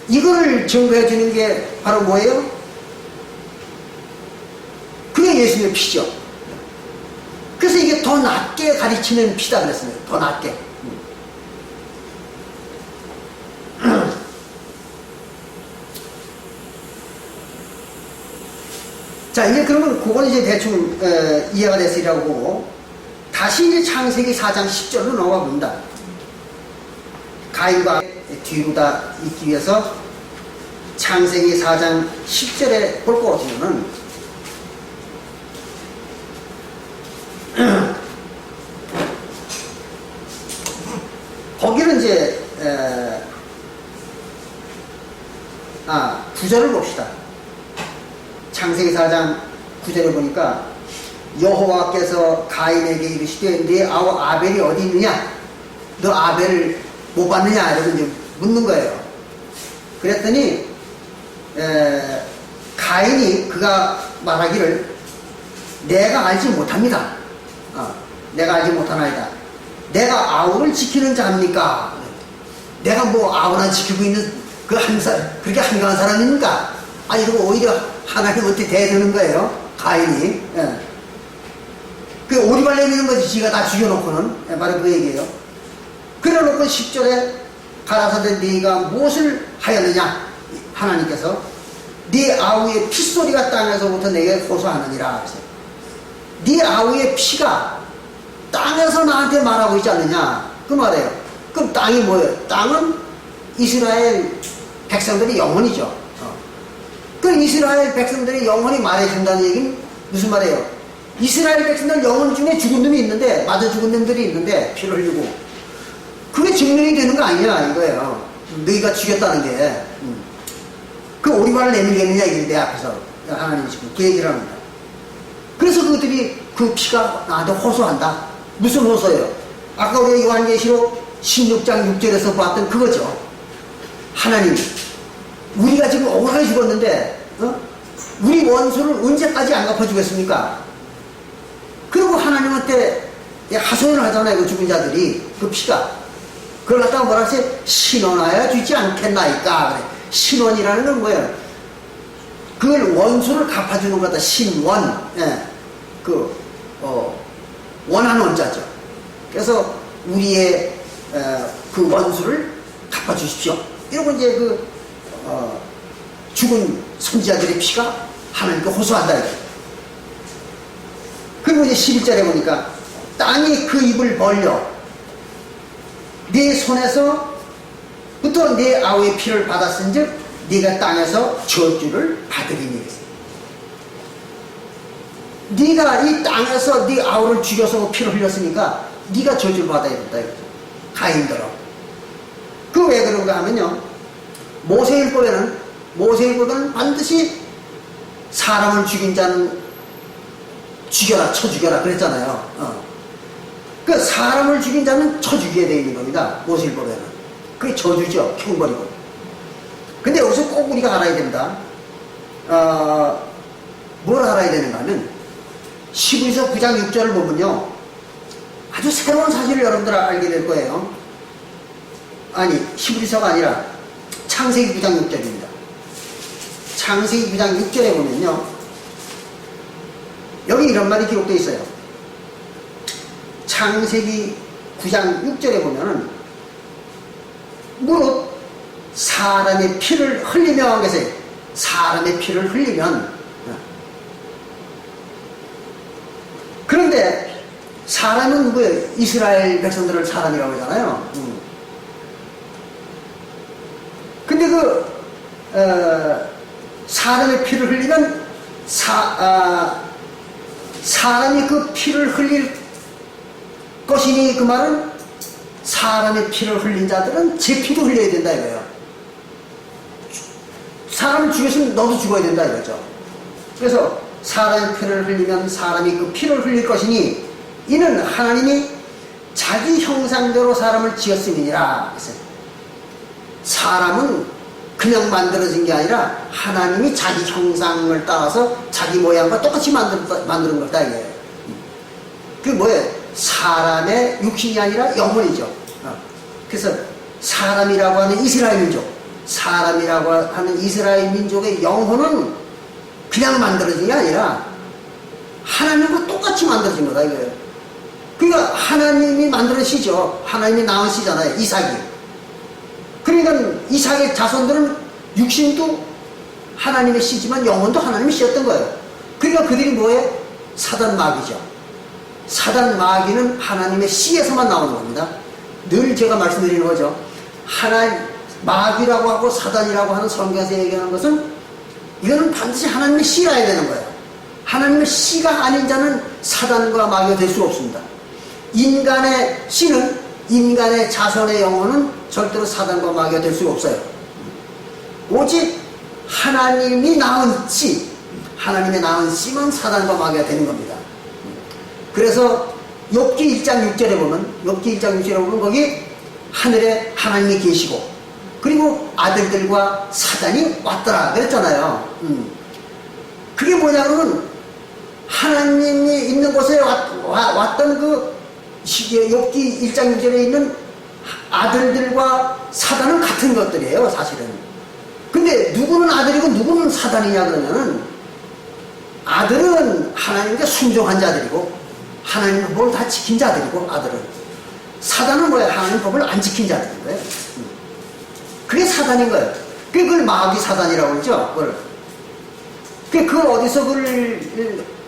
이걸 증거해 주는 게 바로 뭐예요? 그게 예수님의 피죠. 그래서 이게 더 낮게 가르치는 피다 그랬습니다. 더 낮게. 자, 이제 그러면 그건 이제 대충 이해가 됐으리라고 보고, 다시 이제 창세기 4장 10절로 넘어가 봅니다. 가인과 뒤로 다 있기 위해서 창세기 4장 10절에 볼 것 같으면은 거기는 이제 9절을 봅시다. 창세기 4장 9절에 보니까 여호와께서 가인에게 이르시되 네 아우 아벨이 어디 있느냐? 너 아벨을 못 봤느냐? 이러고 이제 묻는 거예요. 그랬더니 가인이 그가 말하기를 내가 알지 못합니다. 내가 알지 못하나이다. 내가 아우를 지키는 자입니까? 내가 뭐 아우나 지키고 있는 그 그렇게 한가한 사람입니까? 아니, 그리고 오히려 하나님한테 대드는 거예요. 가인이. 그 오리발 내미는 거지. 지가 다 죽여놓고는. 바로 그 얘기예요. 그래 놓고 10절에 가라사대 네가 무엇을 하였느냐? 하나님께서 네 아우의 핏소리가 땅에서부터 내게 호소하느니라. 네 아우의 피가 땅에서 나한테 말하고 있지 않느냐? 그 말이에요. 그럼 땅이 뭐예요? 땅은 이스라엘 백성들의 영혼이죠. 그 이스라엘 백성들이 영혼이 말해준다는 얘기는 무슨 말이에요? 이스라엘 백성들 영혼 중에 죽은 놈이 있는데, 맞아 죽은 놈들이 있는데, 피를 흘리고. 그게 증명이 되는 거 아니야, 이거예요. 너희가 죽였다는 게. 그 오리발을 내밀겠느냐, 이게 내 앞에서. 하나님이 지금 그 얘기를 합니다. 그래서 그들이 그 피가 나한테 호소한다. 무슨 호소예요? 아까 우리가 요한계시록 16장 6절에서 봤던 그거죠. 하나님, 우리가 지금 억울하게 죽었는데, 우리 원수를 언제까지 안 갚아주겠습니까? 그리고 하나님한테 하소연을 하잖아요. 그 죽은 자들이. 그 피가. 그걸 갖다가 뭐라 하지? 신원하여 주지 않겠나이까. 그래. 신원이라는 건 뭐예요? 그걸 원수를 갚아주는 거다. 신원. 예. 원하는 원자죠. 그래서 우리의 그 원수를 갚아주십시오. 이러고 이제 죽은 선지자들의 피가 하나님께 호소한다. 이거예요. 그리고 이제 11절에 보니까 땅이 그 입을 벌려 네 손에서부터 네 아우의 피를 받았은즉 네가 땅에서 저주를 받으리니. 네가 이 땅에서 네 아우를 죽여서 피를 흘렸으니까 네가 저주를 받아야 된다. 가인들아. 그 왜 그런가 하면요, 모세율법에는 반드시 사람을 죽인 자는 죽여라, 쳐 죽여라 그랬잖아요. 그 사람을 죽인 자는 쳐 죽여야 되는 겁니다. 모세율법에는. 그게 저주죠. 형벌이고. 근데 여기서 꼭 우리가 알아야 됩니다. 뭘 알아야 되는가 하면 히브리서 9장 6절을 보면요, 아주 새로운 사실을 여러분들 알게 될 거예요. 아니, 히브리서가 아니라 창세기 9장 6절입니다. 창세기 9장 6절에 보면요, 여기 이런 말이 기록되어 있어요. 창세기 9장 6절에 보면은 무릇 사람의 피를 흘리며 계세요. 사람의 피를 흘리면. 그런데 사람은 누구예요? 이스라엘 백성들을 사람이라고 하잖아요. 근데 사람의 피를 흘리면 사람이 그 피를 흘릴 것이니, 그 말은 사람의 피를 흘린 자들은 제 피도 흘려야 된다 이거예요. 사람을 죽였으면 너도 죽어야 된다 이거죠. 그래서 사람의 피를 흘리면 사람이 그 피를 흘릴 것이니 이는 하나님이 자기 형상대로 사람을 지었음이니라 했어요. 사람은 그냥 만들어진 게 아니라 하나님이 자기 형상을 따라서 자기 모양과 똑같이 만드는 거다 이거예요. 그게 뭐예요? 사람의 육신이 아니라 영혼이죠. 그래서 사람이라고 하는 이스라엘 민족, 사람이라고 하는 이스라엘 민족의 영혼은 그냥 만들어진 게 아니라 하나님과 똑같이 만들어진 거다 이거예요. 그러니까 하나님이 만들어시죠. 하나님이 낳으시잖아요. 이삭이. 그러니까 이삭의 자손들은 육신도 하나님의 씨지만 영혼도 하나님의 씨였던 거예요. 그러니까 그들이 뭐예요? 사단 마귀죠. 사단 마귀는 하나님의 씨에서만 나오는 겁니다. 늘 제가 말씀드리는 거죠. 마귀라고 하고 사단이라고 하는 성경에서 얘기하는 것은 이거는 반드시 하나님의 씨라야 되는 거예요. 하나님의 씨가 아닌 자는 사단과 마귀가 될 수가 없습니다. 인간의 씨는, 인간의 자손의 영혼은 절대로 사단과 마귀가 될 수가 없어요. 오직 하나님이 낳은 씨, 하나님의 낳은 씨만 사단과 마귀가 되는 겁니다. 그래서 욥기 1장 6절에 보면, 욥기 1장 6절에 보면 거기 하늘에 하나님이 계시고 그리고 아들들과 사단이 왔더라 그랬잖아요. 그게 뭐냐 그러면 하나님이 있는 곳에 왔던 그 욥기 1장 6절에 있는 아들들과 사단은 같은 것들이에요 사실은. 근데 누구는 아들이고 누구는 사단이냐 그러면은 아들은 하나님께 순종한 자들이고 하나님의 법을 다 지킨 자들이고, 아들은. 사단은 뭐야? 하나님의 법을 안 지킨 자들인 거예요. 그게 사단인 거예요. 그걸 마귀 사단이라고 그러죠. 그걸 어디서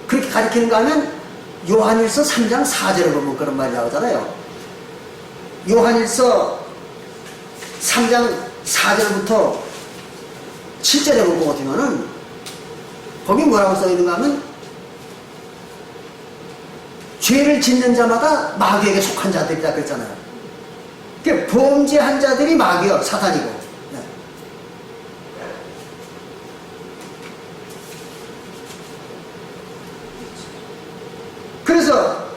그렇게 가리키는가 하면 요한일서 3장 4절을 보면 그런 말이 나오잖아요. 요한일서 3장 4절부터 7절에 보면 거기 뭐라고 써있는가 하면 죄를 짓는 자마다 마귀에게 속한 자들이다 그랬잖아요. 그러니까 범죄한 자들이 마귀요, 사탄이고. 네. 그래서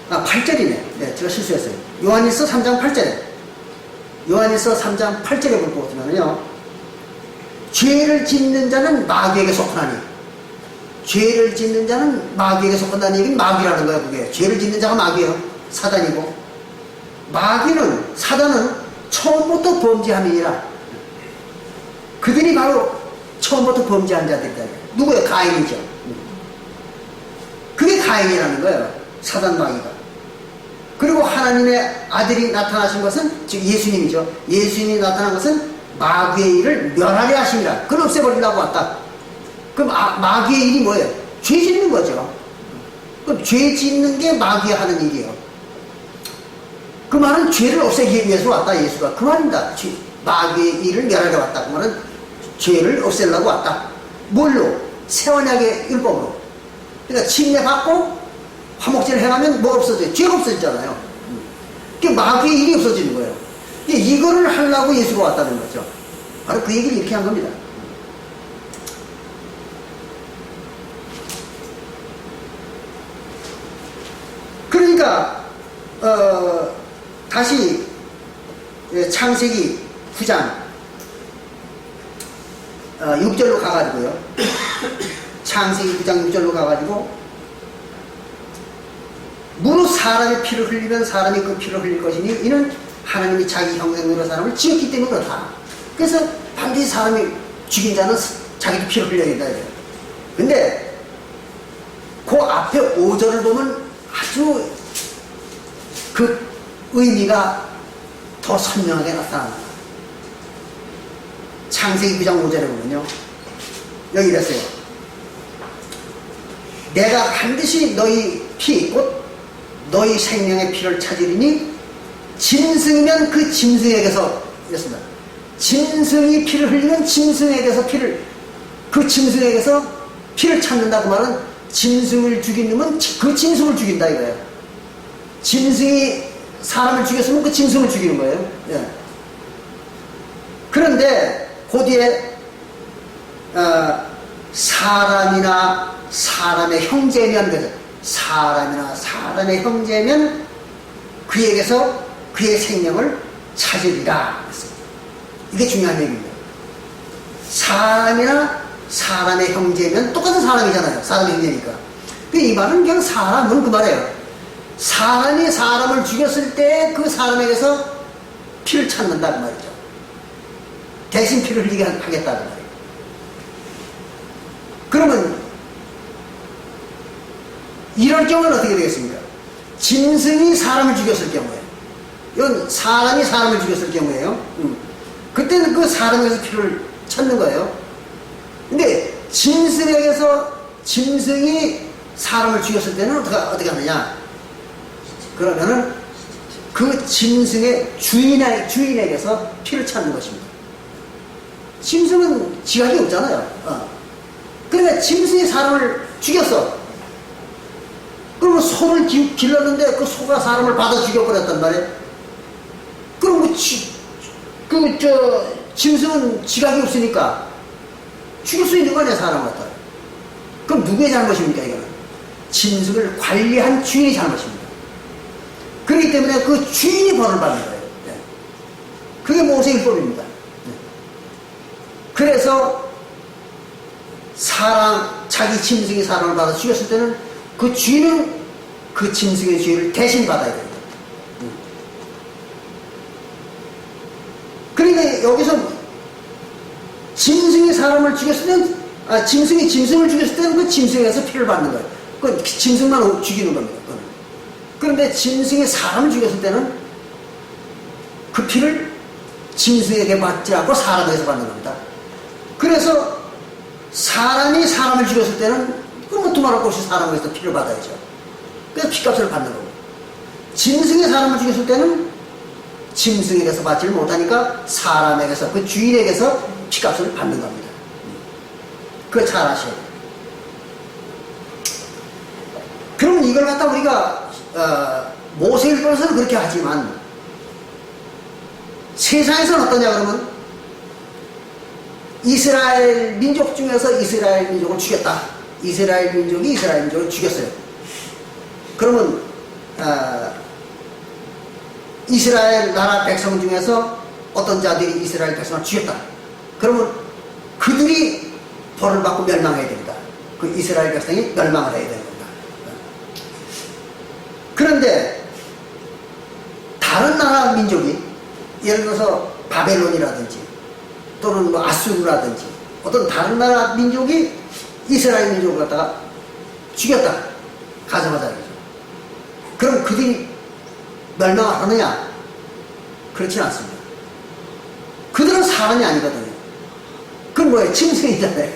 8절이네. 네, 제가 실수했어요. 요한일서 3장 8절에. 요한일서 3장 8절에 보면요. 죄를 짓는 자는 마귀에게 속하나니. 죄를 짓는 자는 마귀에게 속한다는 얘기는 마귀라는 거예요, 그게. 죄를 짓는 자가 마귀예요. 사단이고. 마귀는, 사단은 처음부터 범죄함이니라. 그들이 바로 처음부터 범죄한 자들이다. 누구예요? 가인이죠. 그게 가인이라는 거예요. 사단 마귀가. 그리고 하나님의 아들이 나타나신 것은, 즉 예수님이죠. 예수님이 나타난 것은 마귀의 일을 멸하려 하심이라. 그걸 없애버리려고 왔다. 그럼 마귀의 일이 뭐예요? 죄 짓는 거죠. 그럼 죄 짓는 게 마귀가 하는 일이에요. 그 말은 죄를 없애기 위해서 왔다, 예수가. 그 말입니다. 마귀의 일을 멸하려 왔다. 그 말은 죄를 없애려고 왔다. 뭘로? 새 언약의 율법으로. 그러니까 침례받고 화목제를 행하면 뭐가 없어져요? 죄가 없어지잖아요. 그러니까 마귀의 일이 없어지는 거예요. 이거를 하려고 예수가 왔다는 거죠. 바로 그 얘기를 이렇게 한 겁니다. 그러니까 다시 창세기 9장 6절로 가가지고요. 창세기 9장 6절로 가가지고 무릇 사람의 피를 흘리면 사람이 그 피를 흘릴 것이니 이는 하나님이 자기 형상대로 사람을 지었기 때문에 그렇다. 그래서 반드시 사람이 죽인 자는 자기도 피를 흘려야 된다. 근데 그 앞에 5절을 보면 아주 그 의미가 더 선명하게 나타납니다. 창세기 9장 5절에 보면요. 여기 이랬어요. 내가 반드시 너희 피, 곧 너희 생명의 피를 찾으리니 짐승이면 그 짐승에게서 이랬습니다. 짐승이 피를 흘리면 짐승에게서 그 짐승에게서 피를 찾는다고 말은 짐승을 죽인 놈은 그 짐승을 죽인다 이거예요. 짐승이 사람을 죽였으면 그 짐승을 죽이는 거예요. 예. 그런데 그 뒤에 사람이나 사람의 형제면 그래서 사람이나 사람의 형제면 그에게서 그의 생명을 찾으리라 했습니다. 이게 중요한 얘기입니다. 사람이나 사람의 형제면 똑같은 사람이잖아요. 사람의 형제니까. 이 말은 그냥 사람은 그 말이에요. 사람이 사람을 죽였을 때 그 사람에게서 피를 찾는다 그 말이죠. 대신 피를 흘리게 하겠다 그 말이에요. 그러면 이럴 경우는 어떻게 되겠습니까? 짐승이 사람을 죽였을 경우에, 이건 사람이 사람을 죽였을 경우에요. 그때는 그 사람에게서 피를 찾는 거예요. 근데 짐승이 사람을 죽였을 때는 어떻게 하느냐? 그러면은 그 짐승의 주인에게서 피를 찾는 것입니다. 짐승은 지각이 없잖아요. 그러니까 짐승이 사람을 죽였어. 그러면 소를 길렀는데 그 소가 사람을 받아 죽여버렸단 말이에요. 그럼 짐승은 지각이 없으니까 죽일 수 있는 거 아니야, 사람 같아. 그럼 누구의 잘못입니까, 이거는? 짐승을 관리한 주인의 잘못입니다. 그렇기 때문에 그 주인이 벌을 받는 거예요. 네. 그게 모세율법입니다. 네. 그래서 자기 짐승이 사람을 받아 죽였을 때는 그 주인은 그 짐승의 죄를 대신 받아야 됩니다. 그러니까 여기서 짐승이 사람을 죽였을 때는, 짐승이 짐승을 죽였을 때는 그 짐승에서 피를 받는 거예요. 그 짐승만 죽이는 겁니다. 그런데 짐승이 사람을 죽였을 때는 그 피를 짐승에게 받지 않고 사람에게서 받는 겁니다. 그래서 사람이 사람을 죽였을 때는 그럼 두말할 것 없이 사람에게서 피를 받아야죠. 그래서 피값을 받는 거고, 짐승이 사람을 죽였을 때는 짐승에게서 받지를 못하니까 사람에게서, 그 주인에게서 피값을 받는 겁니다. 그거 잘 아셔야 돼요. 그럼 이걸 갖다 우리가 모세일보에서는 그렇게 하지만 세상에서는 어떠냐 그러면 이스라엘 민족 중에서 이스라엘 민족을 죽였다. 이스라엘 민족이 이스라엘 민족을 죽였어요. 그러면 이스라엘 나라 백성 중에서 어떤 자들이 이스라엘 백성을 죽였다. 그러면 그들이 벌을 받고 멸망해야 됩니다. 그 이스라엘 백성이 멸망을 해야 되는 겁니다. 그런데 다른 나라 민족이 예를 들어서 바벨론이라든지 또는 뭐 아수르라든지 어떤 다른 나라 민족이 이스라엘 민족을 갖다가 죽였다. 가자마자 이거죠. 그럼 그들이 멸망을 하느냐? 그렇지는 않습니다. 그들은 사람이 아니거든요. 그건 뭐예요? 짐승이잖아요.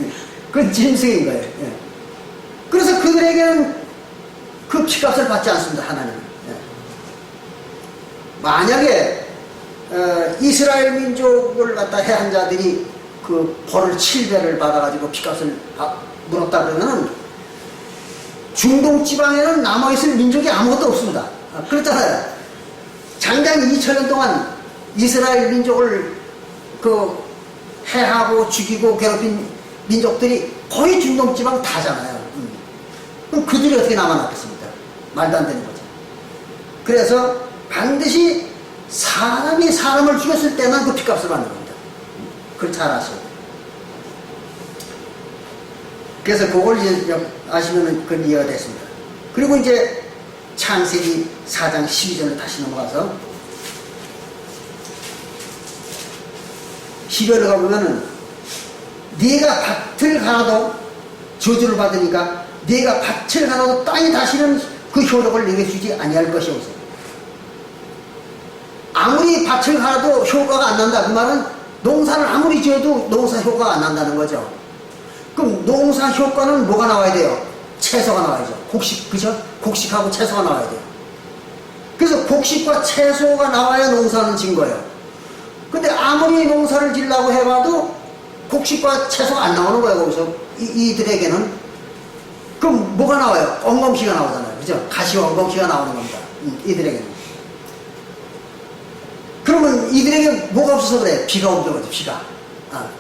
그건 짐승인 거예요. 예. 그래서 그들에게는 그 피값을 받지 않습니다. 하나님은. 예. 만약에 이스라엘 민족을 갖다 해한 자들이 그 벌을 7배를 받아가지고 피값을 물었다 그러면은 중동 지방에는 남아있을 민족이 아무것도 없습니다. 그렇잖아요. 장장 2000년 동안 이스라엘 민족을 그 해하고 죽이고 괴롭힌 민족들이 거의 중동 지방 다잖아요. 그럼 그들이 어떻게 남아났겠습니까? 말도 안 되는 거죠. 그래서 반드시 사람이 사람을 죽였을 때만 그 피값을 받는 겁니다. 그걸 잘 아셔야 돼요. 그래서 그걸 이제 아시면 그건 이해가 됐습니다. 그리고 이제 창세기 4장 12절로 다시 넘어가서 12절에 가보면은 네가 밭을 갈아도 저주를 받으니까 네가 밭을 갈아도 땅이 다시는 그 효력을 내게 주지 아니할 것이옵소서. 아무리 밭을 갈아도 효과가 안 난다. 그 말은 농사를 아무리 지어도 농사 효과가 안 난다는 거죠. 그럼 농사 효과는 뭐가 나와야 돼요? 채소가 나와야죠. 곡식, 그죠? 곡식하고 채소가 나와야 돼요. 그래서 곡식과 채소가 나와야 농사는 진 거예요. 근데 아무리 농사를 지으려고 해봐도 곡식과 채소가 안 나오는 거예요. 거기서 이들에게는. 그럼 뭐가 나와요? 엉겅퀴가 나오잖아요. 그죠? 가시와 엉겅퀴가 나오는 겁니다. 이들에게는. 그러면 이들에게 뭐가 없어서 그래? 비가 없는 거죠. 비가.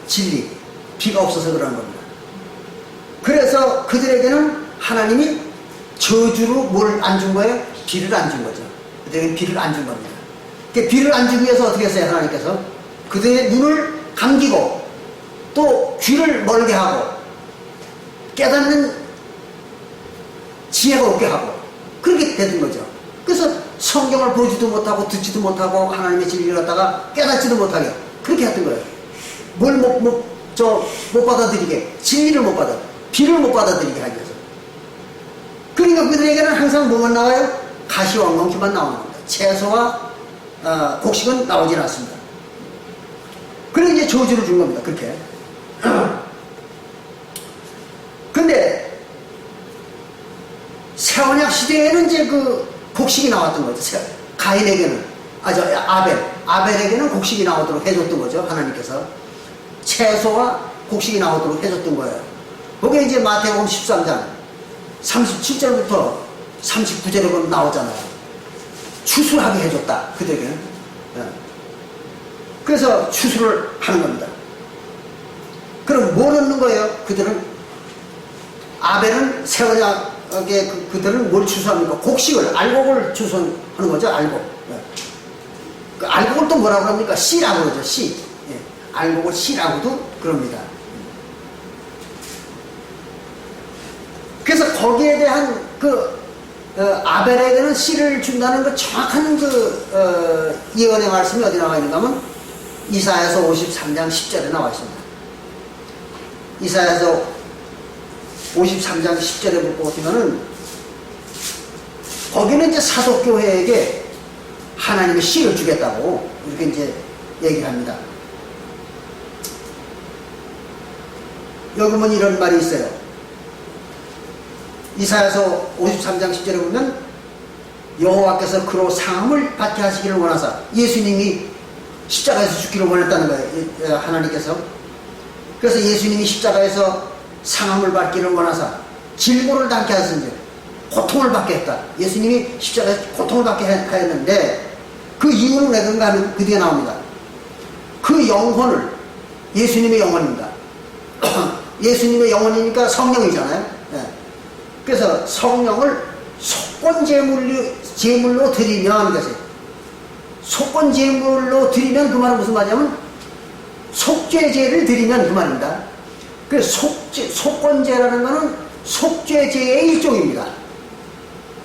진리. 비가 없어서 그러는 겁니다. 그래서 그들에게는 하나님이 저주로 뭘 안 준 거예요? 비를 안 준 거죠. 그들에게는 비를 안 준 겁니다. 비를 안 주기 위해서 어떻게 했어요? 하나님께서 그들의 눈을 감기고 또 귀를 멀게 하고 깨닫는 지혜가 없게 하고 그렇게 되는 거죠. 그래서 성경을 보지도 못하고 듣지도 못하고 하나님의 진리를 갖다가 깨닫지도 못하게 그렇게 했던 거예요. 뭘 못 받아들이게, 진리를 못 받아, 비를 못 받아들이게 하기 위해서. 그러니까 그들에게는 항상 뭐만 나와요? 가시와 엉겅퀴만 나오는 겁니다. 채소와 곡식은 나오질 않습니다. 그래서 이제 저주를 준 겁니다. 그렇게. 근데 새언약 시대에는 이제 그 곡식이 나왔던 거죠. 가인에게는, 아벨에게는 곡식이 나오도록 해줬던 거죠. 하나님께서. 채소와 곡식이 나오도록 해줬던 거예요. 그게 이제 마태복음 13장 37절부터 39절에 보면 나오잖아요. 추수하게 해줬다. 그들에게는. 그래서 추수를 하는 겁니다. 그럼 뭘 얻는 거예요? 그들은 아벨은 새언약에 그들은 뭘 추수합니까? 곡식을, 알곡을 추수하는 거죠. 알곡. 그 알곡을 또 뭐라고 합니까? 씨라고 그러죠. 씨. 알곡을 씨라고도 그럽니다. 그래서 거기에 대한 아벨에게는 씨를 준다는 그 정확한 예언의 말씀이 어디 나와 있는가 하면 이사야서 53장 10절에 나와 있습니다. 이사야서 53장 10절에 보시면은 거기는 이제 사독교회에게 하나님의 씨를 주겠다고 이렇게 이제 얘기를 합니다. 여기 보면 이런 말이 있어요. 이사야서 53장 10절에 보면 여호와께서 그로 상함을 받게 하시기를 원하사, 예수님이 십자가에서 죽기를 원했다는 거예요. 하나님께서. 그래서 예수님이 십자가에서 상함을 받기를 원하사 질고를 당케 하셨는데 고통을 받게 했다. 예수님이 십자가에서 고통을 받게 하였는데 그 이유는 왜 그런가 하면 그 뒤에 나옵니다. 그 영혼을, 예수님의 영혼입니다. 예수님의 영혼이니까 성령이잖아요. 예. 그래서 성령을 속건제물로 드리면, 속건제물로 드리면 그 말은 무슨 말이냐면 속죄제를 드리면 그 말입니다. 그 속건제라는 것은 속죄제의 일종입니다.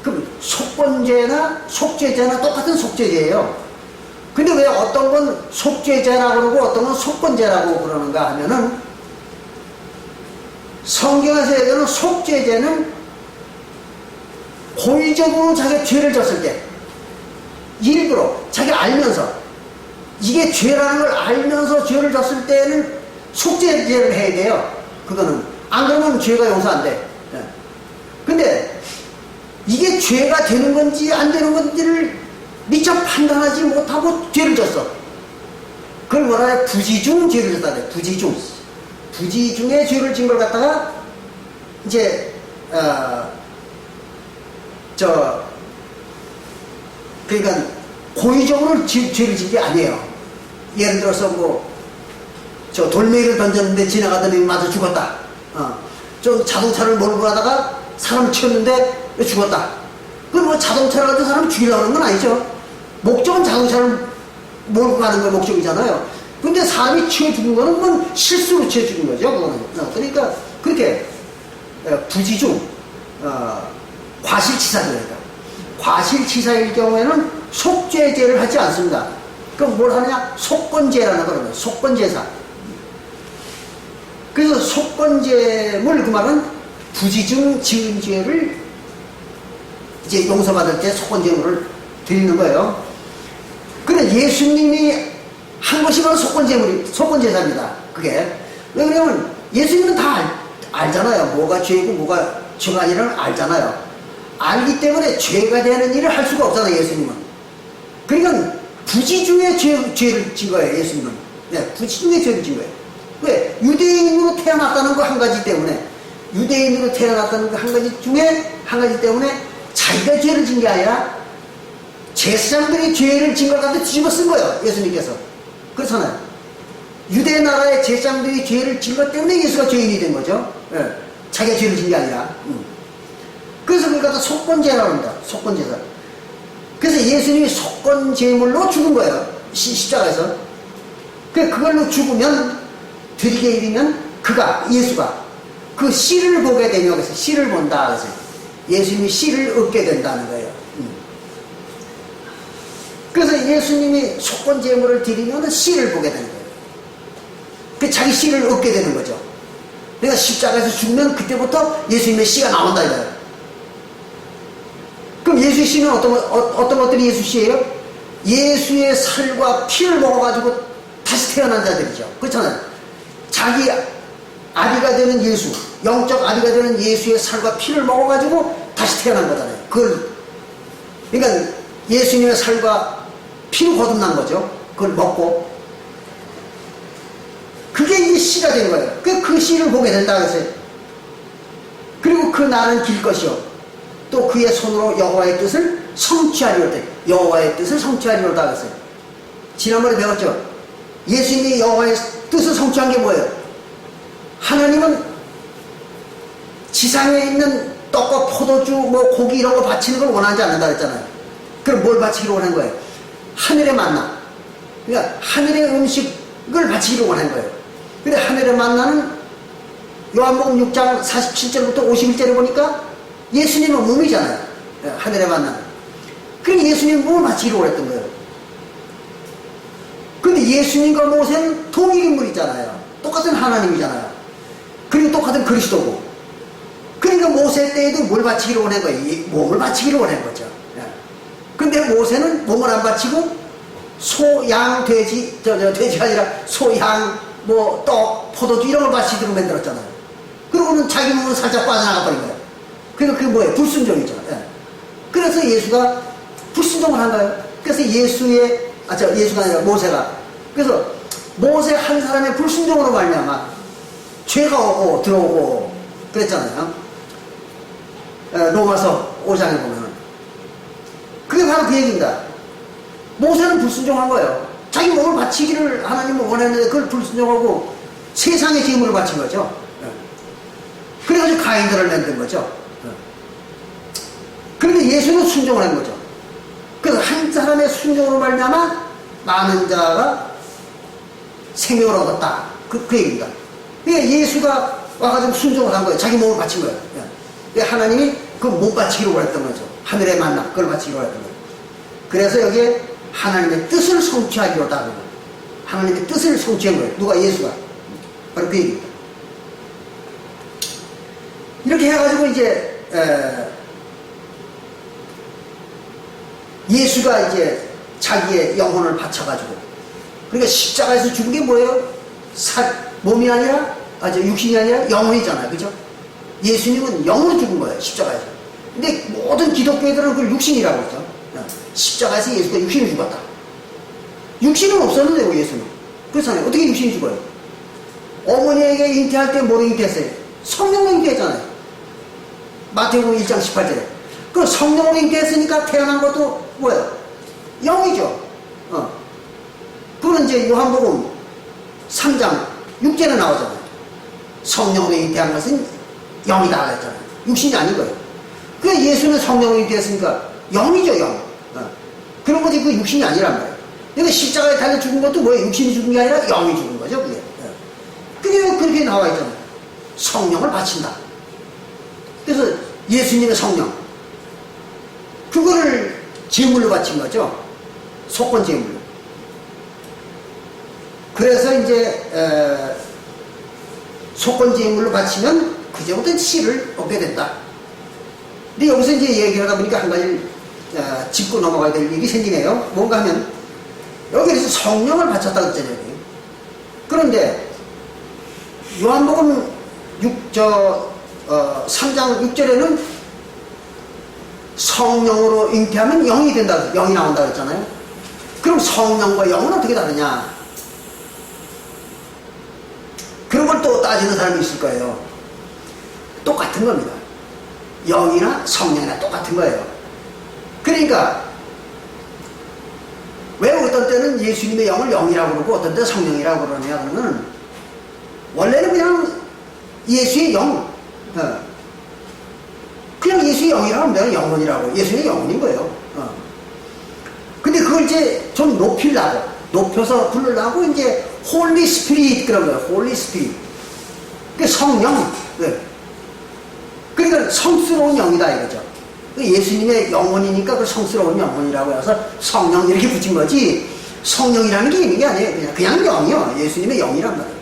그럼 속건제나 속죄제나 똑같은 속죄제예요. 근데 왜 어떤 건 속죄제라고 그러고 어떤 건 속건제라고 그러는가 하면은, 성경에서 얘기하는 속죄제는 고의적으로 자기가 죄를 졌을 때, 일부러 자기가 알면서, 이게 죄라는 걸 알면서 죄를 졌을 때는 속죄제를 해야 돼요. 그거는 안 그러면 죄가 용서 안 돼. 근데 이게 죄가 되는 건지 안 되는 건지를 미처 판단하지 못하고 죄를 졌어. 그걸 뭐라 해? 부지중 죄를 졌다 그래. 부지중에 죄를 진 걸 갖다가 이제 그러니까 고의적으로 죄를 진 게 아니에요. 예를 들어서 돌멩이를 던졌는데 지나가더니 맞아 죽었다. 좀 자동차를 몰고 가다가 사람을 치웠는데 죽었다. 그럼 자동차를 가지고 사람을 죽이려고 하는 건 아니죠. 목적은 자동차를 몰고 가는 게 목적이잖아요. 근데 사람이 치워 죽은 거는 그건 실수로 치워 죽은 거죠. 그거는. 그러니까 그렇게 부지중 과실치사입니다. 과실치사일 경우에는 속죄제를 하지 않습니다. 그럼 뭘 하느냐? 속건제라는 거예요. 속건제사. 그래서 속건제물, 그 말은 부지중 지은 죄를 이제 용서받을 때 속건제물을 드리는 거예요. 그래, 예수님이 한 것이 바로 속건제사입니다. 그게. 왜 그러냐면 예수님은 다 알잖아요. 뭐가 죄이고 뭐가 죄가 아니라는 걸 알잖아요. 알기 때문에 죄가 되는 일을 할 수가 없잖아요, 예수님은. 그러니까 부지중에 죄를 진 거예요, 예수님은. 네, 부지중에 죄를 진 거예요. 왜? 유대인으로 태어났다는 거 한 가지 때문에, 유대인으로 태어났다는 거 한 가지 중에 한 가지 때문에 자기가 죄를 진 게 아니라 제사장들이 죄를 진 걸 갖다 뒤집어 쓴 거예요, 예수님께서. 그렇잖아요. 유대 나라의 제사장들이 죄를 진 것 때문에 예수가 죄인이 된 거죠. 예. 자기가 죄를 진 게 아니라. 그래서 그걸 갖다 속건제라고 합니다. 속건제사. 그래서 예수님이 속건제물로 죽은 거예요, 십자가에서. 그걸로 죽으면, 드리게 이르면 예수가 그 씨를 보게 되며, 그래서 씨를 본다. 그래서 예수님이 씨를 얻게 된다는 거예요. 그래서 예수님이 속건제물을 드리면 씨를 보게 되는 거예요. 자기 씨를 얻게 되는 거죠. 내가 십자가에서 죽으면 그때부터 예수님의 씨가 나온다 이거예요. 그럼 예수의 씨는 어떤 것들이 예수 씨예요? 예수의 살과 피를 먹어가지고 다시 태어난 자들이죠. 그렇잖아요. 자기 아비가 되는 예수, 영적 아비가 되는 예수의 살과 피를 먹어가지고 다시 태어난 거잖아요. 그러니까 예수님의 살과 피로 거듭난 거죠. 그걸 먹고. 그게 이제 씨가 된 거예요. 그 씨를 보게 된다 그랬어요. 그리고 그 날은 길 것이요. 또 그의 손으로 여호와의 뜻을 성취하리로다. 여호와의 뜻을 성취하리로다 그랬어요. 지난번에 배웠죠. 예수님이 여호와의 뜻을 성취한 게 뭐예요? 하나님은 지상에 있는 떡과 포도주, 고기 이런 거 바치는 걸 원하지 않는다 그랬잖아요. 그럼 뭘 바치기로 원한 거예요? 하늘의 만나. 그러니까 하늘의 음식을 바치기로 원한 거예요. 근데 하늘의 만나는 요한복음 6장 47절부터 51절에 보니까 예수님의 몸이잖아요. 하늘의 만나는. 그럼 예수님 몸을 바치기로 원했던 거예요. 근데 예수님과 모세는 동일인물이잖아요. 똑같은 하나님이잖아요. 그리고 똑같은 그리스도고. 그러니까 모세 때에도 뭘 바치기로 원한 거예요? 몸을 바치기로 원한 거죠. 근데 모세는 몸을 안 바치고 소, 양, 돼지, 돼지가 아니라 소, 양, 떡, 포도주 이런 걸 바치도록 만들었잖아요. 그러고는 자기 몸은 살짝 빠져나가 버린 거예요. 그러니까 그게 뭐예요? 불순종이죠. 그래서 예수가 불순종을 한 거예요. 그래서 예수가 아니라 모세가. 그래서 모세 한 사람의 불순종으로 말미암아 죄가 오고 들어오고 그랬잖아요. 로마서 5장에 보면은. 그게 바로 그 얘기입니다. 모세는 불순종한 거예요. 자기 몸을 바치기를 하나님은 원했는데 그걸 불순종하고 세상의 제물을 바친 거죠. 그래가지고 가인들을 만든 거죠. 그런데 예수는 순종을 한 거죠. 그래서 한 사람의 순종으로 말미암아 많은 자가 생명을 얻었다. 그 얘기입니다. 그러니까 예수가 와가지고 순종을 한 거예요. 자기 몸을 바친 거예요. 그러니까 하나님이 그 몸 바치기로 원했던 거죠. 하늘의 만나, 그걸 바치기로 원했던 거예요. 그래서 여기에 하나님의 뜻을 성취하기로다. 하나님의 뜻을 성취한 거예요. 누가? 예수가. 바로 그 얘기입니다. 이렇게 해가지고 이제 예수가 이제 자기의 영혼을 바쳐가지고, 그러니까 십자가에서 죽은 게 뭐예요? 몸이 아니라, 육신이 아니라 영혼이잖아요. 그죠? 예수님은 영으로 죽은 거예요. 십자가에서. 근데 모든 기독교인들은 그걸 육신이라고 했죠. 십자가에서 예수가 육신을 죽었다. 육신은 없었는데요, 예수는. 그렇잖아요. 어떻게 육신이 죽어요? 어머니에게 잉태할 때 뭐로 잉태했어요? 성령으로 잉태했잖아요. 마태복음 1장 18절에. 그 성령으로 잉태했으니까 태어난 것도 뭐예요? 영이죠. 그거는 이제 요한복음 3장 6절에 나오잖아요. 성령으로 잉태한 것은 영이다 그랬잖아요. 육신이 아닌 거예요. 그러니까 예수는 성령으로 잉태했으니까 영이죠, 영. 그런 거지 그 육신이 아니란 말이에요. 그러니까 십자가에 달려 죽은 것도 뭐예요? 육신이 죽은 게 아니라 영이 죽은 거죠, 그게. 그게 그렇게 나와 있잖아요. 성령을 바친다. 그래서 예수님의 성령, 그거를 제물로 바친 거죠. 속건 제물로. 그래서 이제 속건 제물로 바치면 그제부터 씨를 얻게 된다. 근데 여기서 이제 얘기를 하다 보니까 한 가지를 짚고 넘어가야 될 일이 생기네요. 뭔가 하면 여기에서 성령을 바쳤다 그랬잖아요. 그런데 요한복음 3장 6절에는 성령으로 잉태하면 영이 된다, 영이 나온다 그랬잖아요. 그럼 성령과 영은 어떻게 다르냐? 그런 걸 또 따지는 사람이 있을 거예요. 똑같은 겁니다. 영이나 성령이나 똑같은 거예요. 그러니까 왜 어떤 때는 예수님의 영을 영이라고 그러고 어떤 때 성령이라고 그러냐 그러면 원래는 그냥 예수의 영, 그냥 예수의 영이라고 하면 내가 영혼이라고, 예수의 영혼인 거예요. 근데 그걸 이제 좀 높여서 부르려고 이제 홀리 스피릿 그런 거예요. 홀리 스피릿. 그 성령. 네. 그러니까 성스러운 영이다 이거죠. 예수님의 영혼이니까 그 성스러운 영혼이라고 해서 성령 이렇게 붙인 거지, 성령이라는 게 있는 게 아니에요. 그냥 영이요. 예수님의 영이란 말이에요.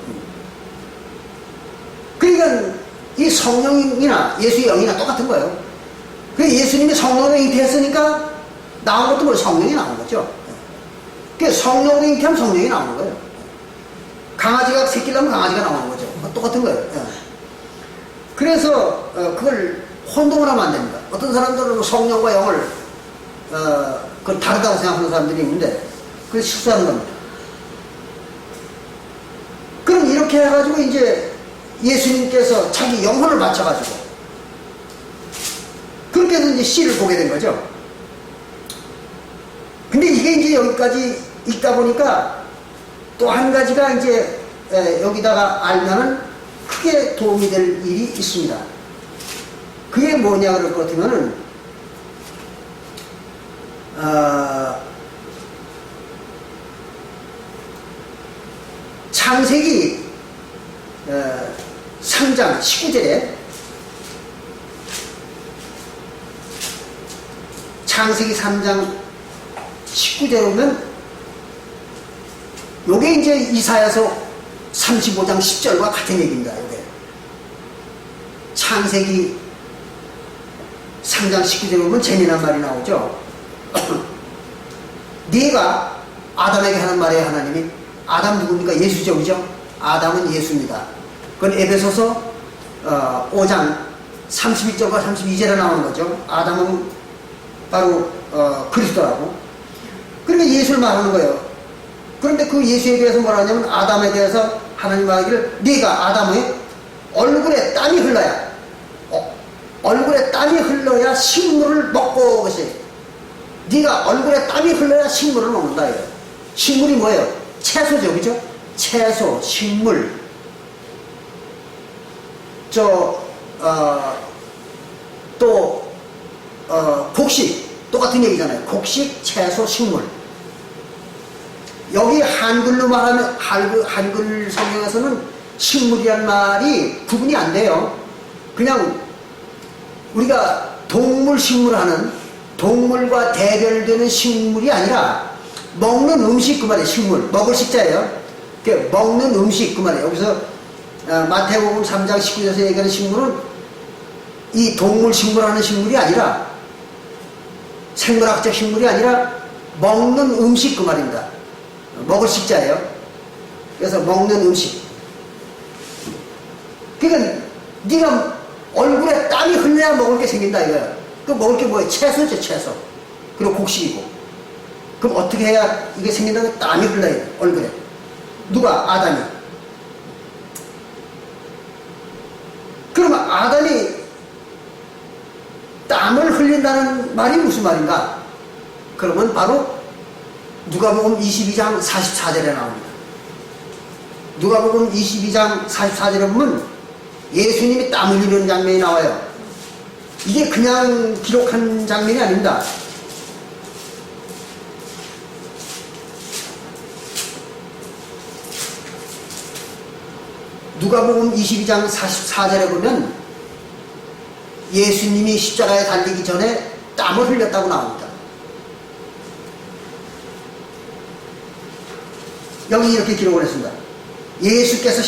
그러니까 이 성령이나 예수의 영이나 똑같은 거예요. 그 예수님이 성령으로 잉태했으니까 나온 것도 뭐 성령이 나온 거죠. 그 성령으로 잉태하면 성령이 나오는 거예요. 강아지가 새끼를 낳으면 강아지가 나오는 거죠. 똑같은 거예요. 그래서 그걸 혼동을 하면 안 됩니다. 어떤 사람들은 성령과 영을 그걸 다르다고 생각하는 사람들이 있는데 그걸 실수하는 겁니다. 그럼 이렇게 해가지고 이제 예수님께서 자기 영혼을 바쳐가지고 그렇게 해서 이제 씨를 보게 된 거죠. 근데 이게 이제 여기까지 있다 보니까 또 한 가지가 이제 여기다가 알면은 크게 도움이 될 일이 있습니다. 그게 뭐냐 그럴 것 같으면은 창세기 3장 19절에 창세기 3장 19절에 보면 요게 이제 이사야서 35장 10절과 같은 얘기입니다. 요게 창세기 3장 19절에 보면 재미난 말이 나오죠. 네가 아담에게 하는 말이에요. 하나님이 아담 누굽니까? 예수죠, 그죠? 아담은 예수입니다. 그건 에베소서 5장 31절과 32절에 나오는 거죠. 아담은 바로 그리스도라고. 그러니까 예수를 말하는 거예요. 그런데 그 예수에 대해서 뭐라 하냐면 아담에 대해서 하나님 말하기를 네가 아담의 얼굴에 땀이 흘러야 얼굴에 땀이 흘러야 식물을 먹고 그것이 네가 얼굴에 땀이 흘러야 식물을 먹는다. 이거. 식물이 뭐예요? 채소죠, 그죠? 채소, 식물. 곡식 똑같은 얘기잖아요. 곡식, 채소, 식물. 여기 한글로 말하면 한글 성경에서는 식물이란 말이 구분이 안 돼요. 그냥 우리가 동물 식물하는 동물과 대별되는 식물이 아니라 먹는 음식 그 말이에요. 식물 먹을 식자예요. 먹는 음식 그 말이에요. 여기서 마태복음 3장 19절에서 얘기하는 식물은 이 동물 식물하는 식물이 아니라 생물학적 식물이 아니라 먹는 음식 그 말입니다. 먹을 식자예요. 그래서 먹는 음식. 그러니까 네가 얼굴에 땀이 흘러야 먹을 게 생긴다 이거야. 그 먹을 게 뭐예요? 채소죠, 채소. 그리고 곡식이고. 그럼 어떻게 해야 이게 생긴다고? 땀이 흘러야 돼, 얼굴에. 누가? 아담이. 그러면 아담이 땀을 흘린다는 말이 무슨 말인가? 그러면 바로 누가복음 22장 44절에 나옵니다. 누가복음 22장 44절에 보면 예수님이 땀 흘리는 장면이 나와요. 이게 그냥 기록한 장면이 아닙니다. 누가복음 22장 44절에 보면 예수님이 십자가에 달리기 전에 땀을 흘렸다고 나옵니다. 여기 이렇게 기록을 했습니다. 예수께서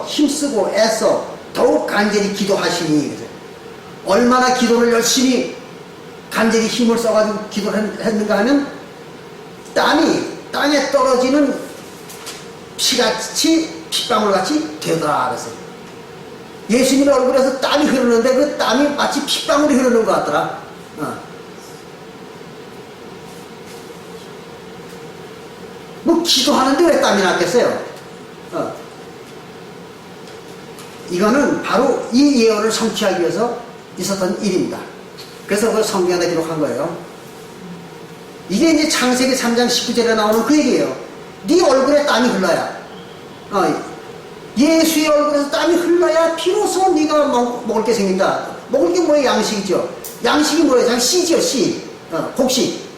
힘쓰고 애써 더욱 간절히 기도하시니, 얼마나 기도를 열심히 간절히 힘을 써가지고 기도를 했는가 하면 땀이 땅에 떨어지는 피같이 핏방울같이 되더라 그랬어요. 예수님 얼굴에서 땀이 흐르는데 그 땀이 마치 핏방울이 흐르는 것 같더라. 뭐 기도하는데 왜 땀이 났겠어요? 이거는 바로 이 예언을 성취하기 위해서 있었던 일입니다. 그래서 그걸 성경에다 기록한 거예요. 이게 이제 창세기 3장 19절에 나오는 그 얘기예요. 네 얼굴에 땀이 흘러야, 예수의 얼굴에서 땀이 흘러야 비로소 네가 먹을 게 생긴다. 먹을 게 뭐예요? 양식이죠. 양식이 뭐예요? 자기 씨죠, 씨. 곡식.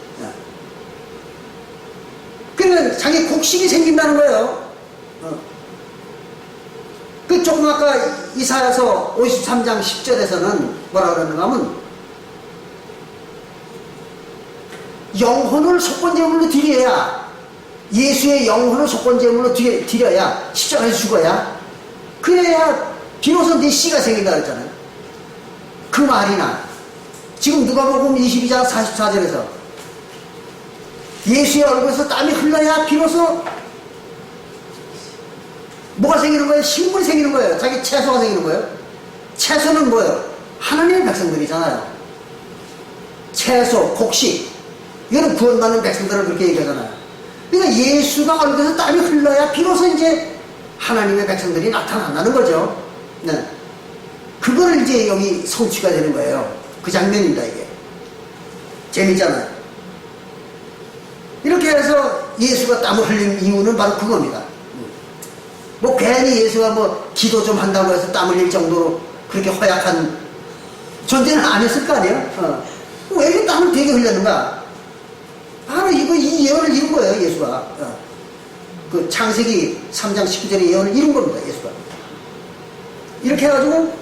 그러면 자기 곡식이 생긴다는 거예요. 그 조금 아까 이사야서 53장 10절에서는 뭐라 그러는가 하면 영혼을 속건제물로 드려야, 예수의 영혼을 속건제물로 드려야, 십자가에서 죽어야, 그래야 비로소 네 씨가 생긴다 그랬잖아요. 그 말이나 지금 누가복음 22장 44절에서 예수의 얼굴에서 땀이 흘러야 비로소 뭐가 생기는 거예요? 식물이 생기는 거예요. 자기 채소가 생기는 거예요. 채소는 뭐예요? 하나님의 백성들이잖아요. 채소, 곡식. 이거는 구원받는 백성들을 그렇게 얘기하잖아요. 그러니까 예수가 얼굴에서 땀이 흘러야 비로소 이제 하나님의 백성들이 나타난다는 거죠. 네. 그거를 이제 여기 성취가 되는 거예요. 그 장면입니다, 이게. 재밌잖아요. 이렇게 해서 예수가 땀을 흘린 이유는 바로 그겁니다. 뭐 괜히 예수가 뭐 기도 좀 한다고 해서 땀 흘릴 정도로 그렇게 허약한 존재는 아니었을 거 아니에요? 왜 이렇게 땀을 되게 흘렸는가? 바로 이 예언을 이룬 거예요, 예수가. 그 창세기 3장 19절의 예언을 이룬 겁니다, 예수가. 이렇게 해가지고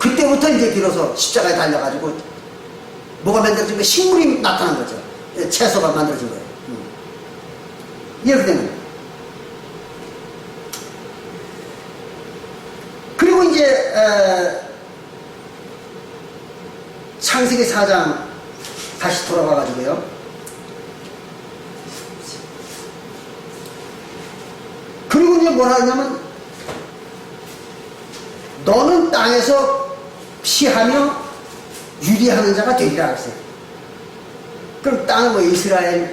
그때부터 이제 비로소 십자가에 달려가지고 뭐가 만들어진 거예요? 식물이 나타난 거죠. 채소가 만들어진 거예요. 이렇게 되는 거예요. 그리고 이제 창세기 4장 다시 돌아가가지고요. 그리고 이제 뭐라 하냐면 너는 땅에서 피하며 유리하는 자가 되리라 했어요. 그럼 땅은 뭐 이스라엘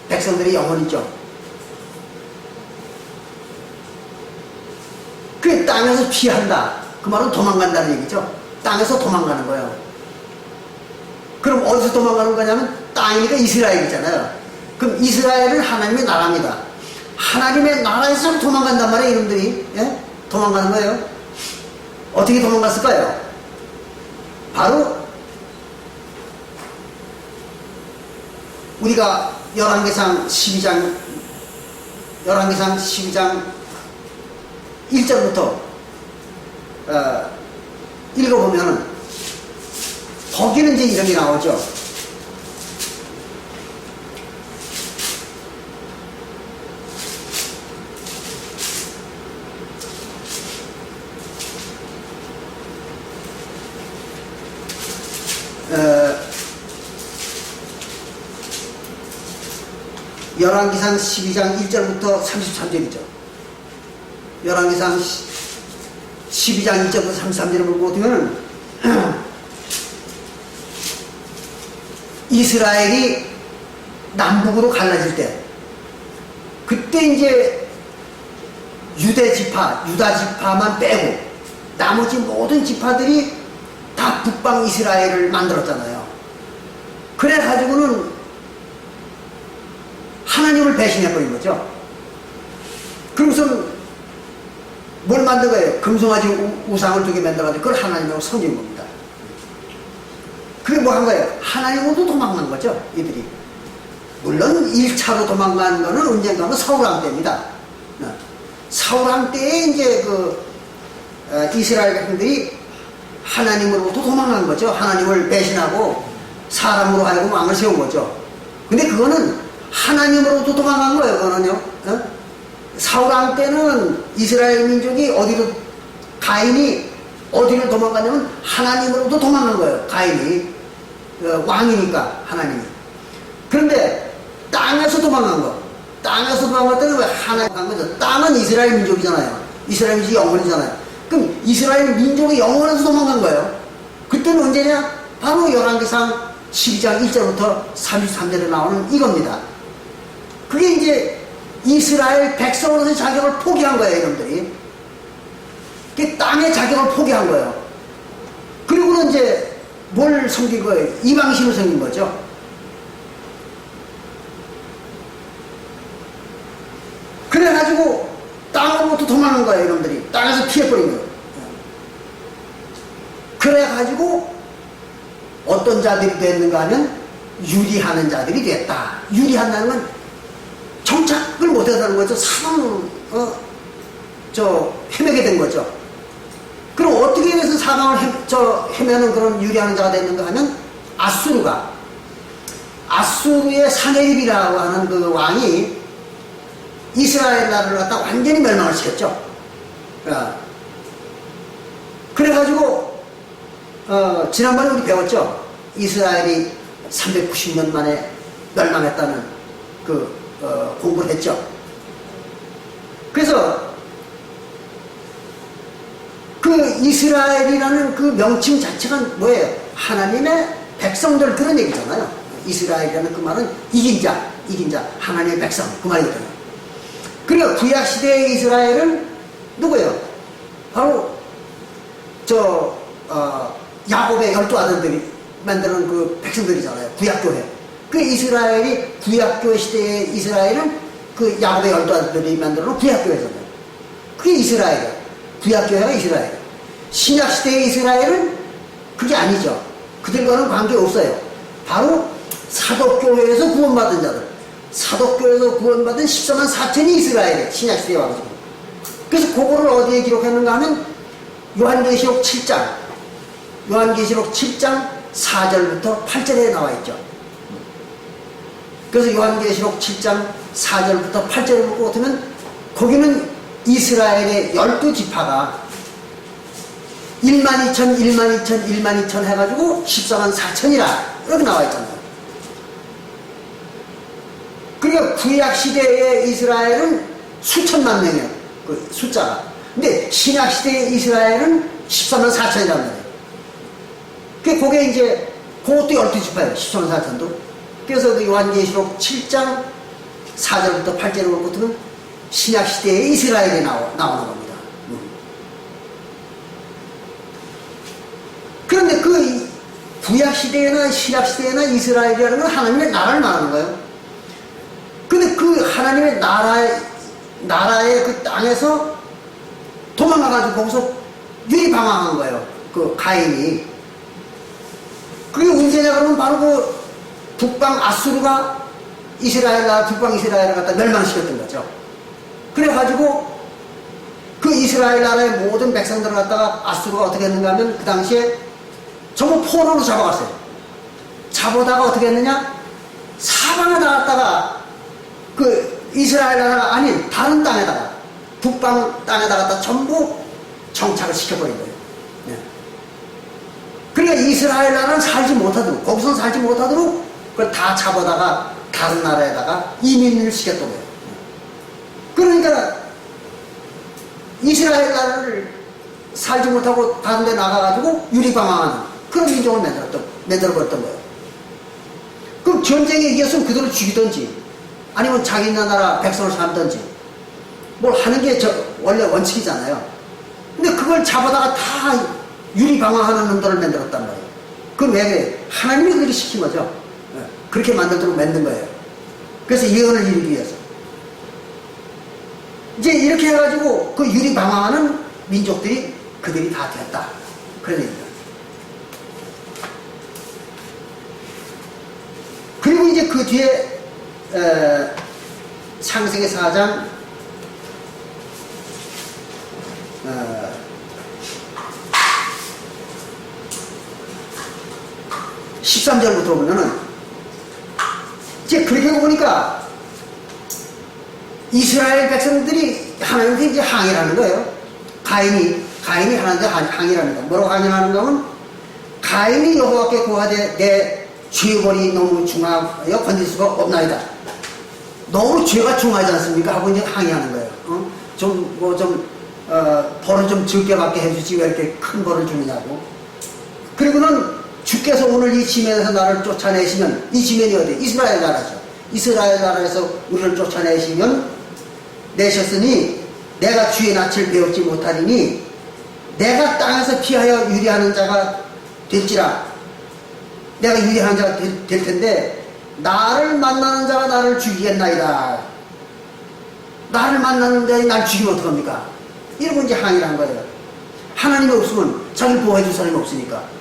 백성들의 영혼이죠. 그 땅에서 피한다. 그 말은 도망간다는 얘기죠. 땅에서 도망가는 거예요. 그럼 어디서 도망가는 거냐면 땅이니까 이스라엘이잖아요. 그럼 이스라엘은 하나님의 나라입니다. 하나님의 나라에서 도망간단 말이에요. 이놈들이. 예? 도망가는 거예요. 어떻게 도망갔을까요? 바로 우리가 열왕기상 12장 1절부터 읽어보면은 거기는 이제 이런 게 나오죠. 열왕기상 12장 1절부터 33절이죠. 열왕기상 12장 1절부터 33절을 보고 보면 이스라엘이 남북으로 갈라질 때 그때 이제 유다 지파만 빼고 나머지 모든 지파들이 다 북방 이스라엘을 만들었잖아요. 그래가지고는 하나님을 배신해버린 거죠. 그러고서 뭘 만든 거예요? 금송아지 우상을 2개 만들어가지고 그걸 하나님하고 섬긴 겁니다. 그게 뭐 한 거예요? 하나님으로도 도망간 거죠, 이들이. 물론 1차로 도망간 거는 언젠가는 사울왕 때입니다. 사울왕 때에 이제 이스라엘 백성들이 하나님으로부터 도망간 거죠. 하나님을 배신하고 사람으로 하여금 왕을 세운 거죠. 근데 그거는 하나님으로부터 도망간 거예요, 그거는요. 사울왕 때는 이스라엘 민족이 가인이 어디를 도망가냐면 하나님으로부터 도망간 거예요, 가인이. 왕이니까, 하나님이. 그런데 땅에서 도망간 거. 땅에서 도망갈 때는 왜 하나님 간 거죠? 땅은 이스라엘 민족이잖아요. 이스라엘 민족이 영혼이잖아요. 그럼 이스라엘 민족의 영혼에서 도망간 거예요. 그때는 언제냐? 바로 열왕기상 12장 1절부터 33절에 나오는 이겁니다. 그게 이제 이스라엘 백성으로서 자격을 포기한 거예요, 이놈들이. 그 땅의 자격을 포기한 거예요. 그리고는 이제 뭘 섬긴 거예요? 이방신을 섬긴 거죠. 그래가지고 땅으로부터 도망간 거예요, 이놈들이. 땅에서 피해버린 거예요. 그래가지고 어떤 자들이 됐는가 하면 유리하는 자들이 됐다. 유리한다는 건 정착을 못했다는 거죠. 헤매게 된 거죠. 그럼 어떻게 해서 사방을 헤매는 그런 유리하는 자가 됐는가 하면 아수르의 사네립이라고 하는 그 왕이 이스라엘 나라를 갖다 완전히 멸망을 시켰죠. 그래가지고 지난번에 우리 배웠죠. 이스라엘이 390년 만에 멸망했다는 공부를 했죠. 그래서 그 이스라엘이라는 그 명칭 자체가 뭐예요? 하나님의 백성들 그런 얘기잖아요. 이스라엘이라는 그 말은 이긴 자, 하나님의 백성 그 말이거든요. 그리고 구약시대의 이스라엘은 누구예요? 바로 야곱의 12아들들이 만드는 그 백성들이잖아요. 구약교회. 그 이스라엘이 구약교회 시대의 이스라엘은 그 야곱의 12아들들이 만드는 구약교회잖아요. 그게 이스라엘이에요. 구약교회가 이스라엘이에요. 신약시대의 이스라엘은 그게 아니죠. 그들과는 관계없어요. 바로 사독교회에서 구원받은 자들, 사독교회에서 구원받은 14만 4천이 이스라엘이에요. 신약시대에 와가지고. 그래서 그거를 어디에 기록했는가 하면 요한계시록 7장 4절부터 8절에 나와 있죠. 그래서 요한계시록 7장 4절부터 8절을 보고 보면 거기는 이스라엘의 12지파가 1만 2천 해가지고 14만 4천이라 이렇게 나와 있잖아요. 그러니까 구약시대의 이스라엘은 수천만 명이에요. 그 숫자가. 근데 신약시대의 이스라엘은 14만 4천이란 말이에요. 그게 이제 그것도 12지파예요. 14만 4천도. 그래서 그 요한계시록 7장 4절부터 8절을 보면 신약시대의 이스라엘이 나오는 겁니다. 그런데 그 구약 시대나 신약 시대나 이스라엘이라는 건 하나님의 나라를 말하는 거예요. 근데 그 하나님의 나라의 그 땅에서 도망가가지고 거기서 유리방황한 거예요. 그 가인이. 그게 언제냐 그러면 바로 그 북방 아수르가 이스라엘 나라, 북방 이스라엘을 갖다 멸망시켰던 거죠. 그래가지고 그 이스라엘 나라의 모든 백성들을 갖다가 아수르가 어떻게 했는가 하면 그 당시에 전부 포로로 잡아갔어요. 잡아다가 어떻게 했느냐? 사방에 나갔다가 그 이스라엘 나라가 아닌 다른 땅에다가 북방 땅에다 갖다 전부 정착을 시켜버린 거예요. 네. 그러니까 이스라엘 나라는 살지 못하도록, 거기서 살지 못하도록 그걸 다 잡아다가 다른 나라에다가 이민을 시켰던 거예요. 그러니까 이스라엘 나라를 살지 못하고 다른 데 나가가지고 유리방황하는 그런 민족을 만들어버렸던 거예요. 그럼 전쟁에 이겼으면 그들을 죽이든지 아니면 자기 나라 백성을 삼든지 뭘 하는 게 원래 원칙이잖아요. 근데 그걸 잡아다가 다 유리방황하는 놈들을 만들었단 말이에요. 그건 왜 그래? 하나님이 그렇게 시킨 거죠. 그렇게 만들도록 만든 거예요. 그래서 예언을 이루기 위해서. 이제 이렇게 해가지고 그 유리방황하는 민족들이 그들이 다 됐다. 그런 얘기입니다. 그리고 이제 그 뒤에 창세기 4장 13절부터 보면은 이제 그렇게 보니까 이스라엘 백성들이 하나님한테 이제 항의를 하는 거예요. 가인이 하나님한테 항의를 합니다. 뭐라고 항의를 하는가 하면 가인이 여호와께 구하되 내 죄벌이 너무 중하여 건질 수가 없나이다. 너무 죄가 중하지 않습니까? 하고 이제 항의하는 거예요. 벌을 좀 적게 받게 해주지 왜 이렇게 큰 벌을 주느냐고. 그리고는 주께서 오늘 이 지면에서 나를 쫓아내시면, 이 지면이 어디? 이스라엘 나라죠. 이스라엘 나라에서 우리를 내셨으니 내가 주의 낯을 배우지 못하리니 내가 땅에서 피하여 유리하는 자가 될지라. 내가 유리하는 자가 될 텐데 나를 만나는 자가 나를 죽이겠나이다. 나를 만나는 자가 날 죽이면 어떡합니까? 이러고 이제 항의를 한 거예요. 하나님이 없으면 자기를 보호해 줄 사람이 없으니까.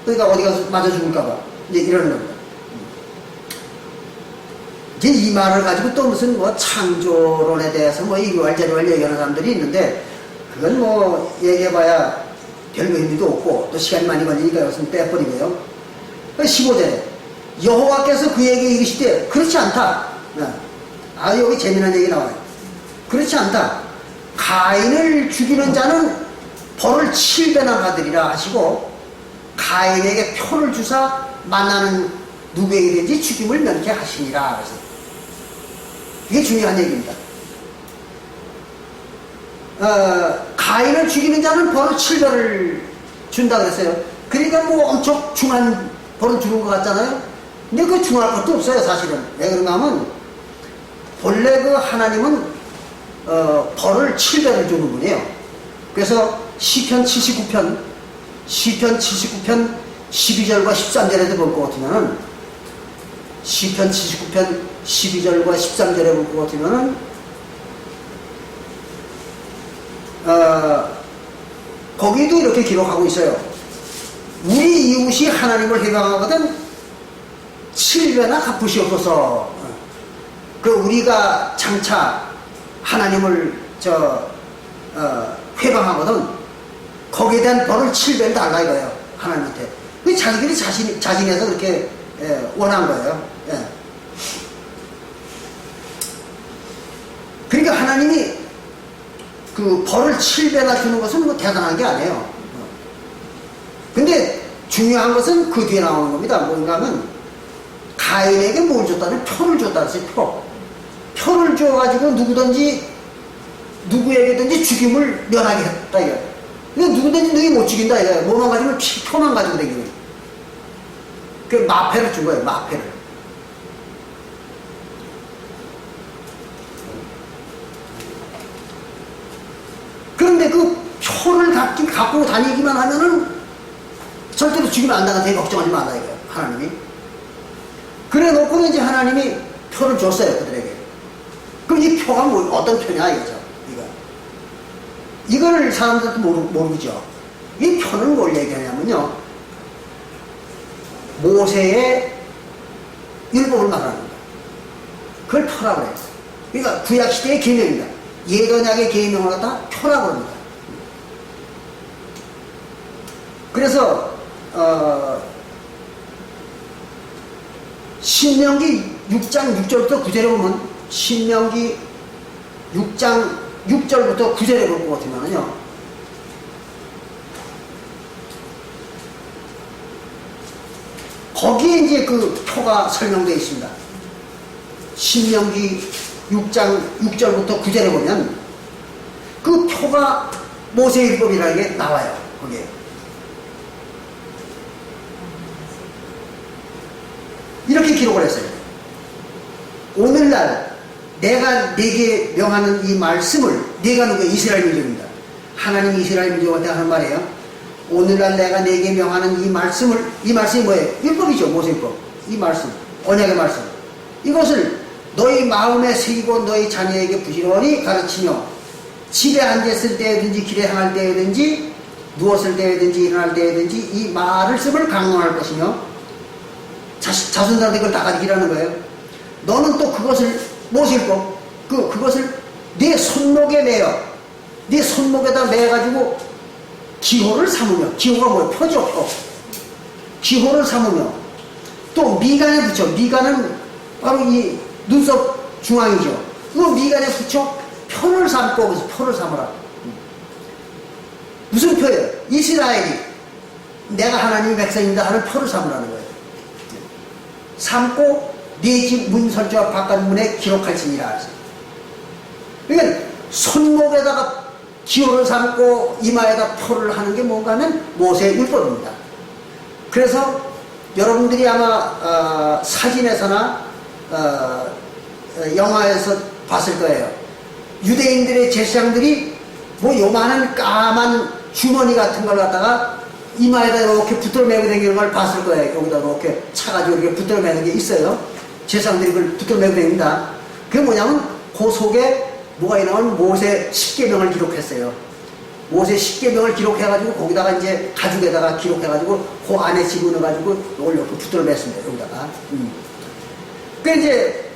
그러니까 어디 가서 맞아 죽을까봐 이제 이러는 겁니다. 이제 이 말을 가지고 또 무슨 뭐 창조론에 대해서 뭐 이왈저왈 얘기하는 사람들이 있는데 그건 뭐 얘기해봐야 별거 의미도 없고 또 시간이 많이 걸리니까 이것은 빼버리고요. 15절에 여호와께서 그에게 이르시되 그렇지 않다. 여기 재미난 얘기 나와요. 그렇지 않다. 가인을 죽이는 자는 벌을 7배나 받으리라 하시고 가인에게 표를 주사 만나는 누구에게든지 죽임을 면케하시니라. 그래서 이게 중요한 얘기입니다. 가인을 죽이는 자는 벌을 7배를 준다 그랬어요. 그러니까 뭐 엄청 중한 벌을 주는 것 같잖아요. 근데 그 중할 것도 없어요, 사실은. 왜 그런가 하면 본래 그 하나님은 벌을 7배를 주는 분이에요. 그래서 시편 79편 12절과 13절에도 볼 것 같으면은 시편 79편 12절과 13절에 볼 것 같으면은 거기도 이렇게 기록하고 있어요. 우리 이웃이 하나님을 회방하거든 7배나 갚으시옵소서. 그 우리가 장차 하나님을 회방하거든 거기에 대한 벌을 7배를 달라 이거예요. 하나님한테. 그 자기들이 자신에서 그렇게 원한 거예요. 예. 그러니까 하나님이 그 벌을 7배나 주는 것은 뭐 대단한 게 아니에요. 근데 중요한 것은 그 뒤에 나오는 겁니다. 뭔가 하면 가인에게 뭘 줬다는 표를 줬다 그랬어요. 표를 줘가지고 누구에게든지 죽임을 면하게 했다 이거예요. 그러니까 누구든지 너희 못 죽인다 이거예요. 뭐만 가지고 표만 가지고 다니는. 그 마패를 준 거예요. 마패를. 그런데 그 표를 갖고 다니기만 하면은 절대로 죽이면 안 당한테 걱정하지 말라 이거예요. 하나님이. 그래 놓고는 이제 하나님이 표를 줬어요. 그들에게. 그럼 이 표가 뭐 어떤 표냐 이거죠. 이거를 사람들도 모르죠. 이 표는 뭘 얘기하냐면요. 모세의 율법을 말하는 거예요. 그걸 표라고 해요. 그러니까 구약시대의 계명입니다. 예언약의 계명을 갖다 표라고 합니다. 그래서 신명기 6장 6절부터 9절에 보면 신명기 6장 6절부터 9절에 볼 것 같으면요. 거기에 이제 그 표가 설명되어 있습니다. 신명기 6장 6절부터 9절에 보면 그 표가 모세율법이라는 게 나와요. 거기에. 이렇게 기록을 했어요. 오늘날 내가 네게 명하는 이 말씀을, 네가 누구야? 이스라엘 민족입니다. 하나님이 이스라엘 민족한테 하는 말이에요. 오늘날 내가 네게 명하는 이 말씀을, 이 말씀이 뭐예요? 율법이죠. 모세율법. 이 말씀, 언약의 말씀. 이것을 너희 마음에 새기고 너희 자녀에게 부지런히 가르치며 집에 앉았을 때든지 길에 향할 때든지 누웠을 때든지 일어날 때든지 이 말을 쓰을 강론할 것이며 자손들한테 그걸 다 가르치라는 거예요. 너는 또 그것을 모세율법 그것을 네 손목에 매어 네 손목에다 매가지고 기호를 삼으며, 기호가 뭐예요? 표죠. 표. 기호를 삼으며 또 미간에 붙여. 미간은 바로 이 눈썹 중앙이죠. 그 미간에 붙여 표를 삼고, 그래서 표를 삼으라. 무슨 표예요? 이스라엘이 내가 하나님의 백성입니다 하는 표를 삼으라는 거예요. 삼고 네 집 문설주와 바깥문에 기록할지니라. 그러니까 손목에다가 기호를 삼고 이마에다 표를 하는 게 뭔가 하면 모세의 율법입니다. 그래서 여러분들이 아마 사진에서나 영화에서 봤을 거예요. 유대인들의 제사장들이 뭐 요만한 까만 주머니 같은 걸 갖다가 이마에다 이렇게 붙들어 매고 다니는 걸 봤을 거예요. 여기다 이렇게 차가지고 이렇게 붙들어 매는 게 있어요. 제사장들이 그걸 붙들어 매고 다닙니다. 그게 뭐냐면 그 속에 뭐가 있냐면 모세 10계명을 기록했어요. 모세 10계명을 기록해가지고 거기다가 이제 가죽에다가 기록해가지고 그 안에 집어넣어가지고 이걸 이렇게 붙들어 맸습니다. 여기다가. 그 이제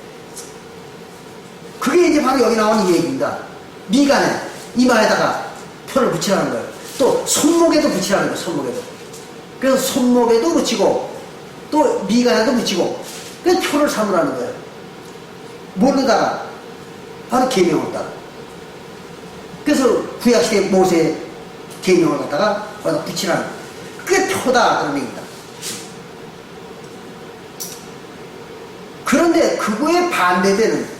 그게 이제 바로 여기 나오는 이 얘기입니다. 미간에 이마에다가 표를 붙이라는 거예요. 또 손목에도 붙이라는 거예요. 손목에도. 그래서 손목에도 붙이고 또 미간에도 붙이고 그래서 표를 삼으라는 거예요. 뭘로다가 바로 계명을 따라. 그래서 구약시대 모세 계명을 갖다가 거기다 붙이라는 거예요. 그게 표다 그런 얘기입니다. 그런데 그거에 반대되는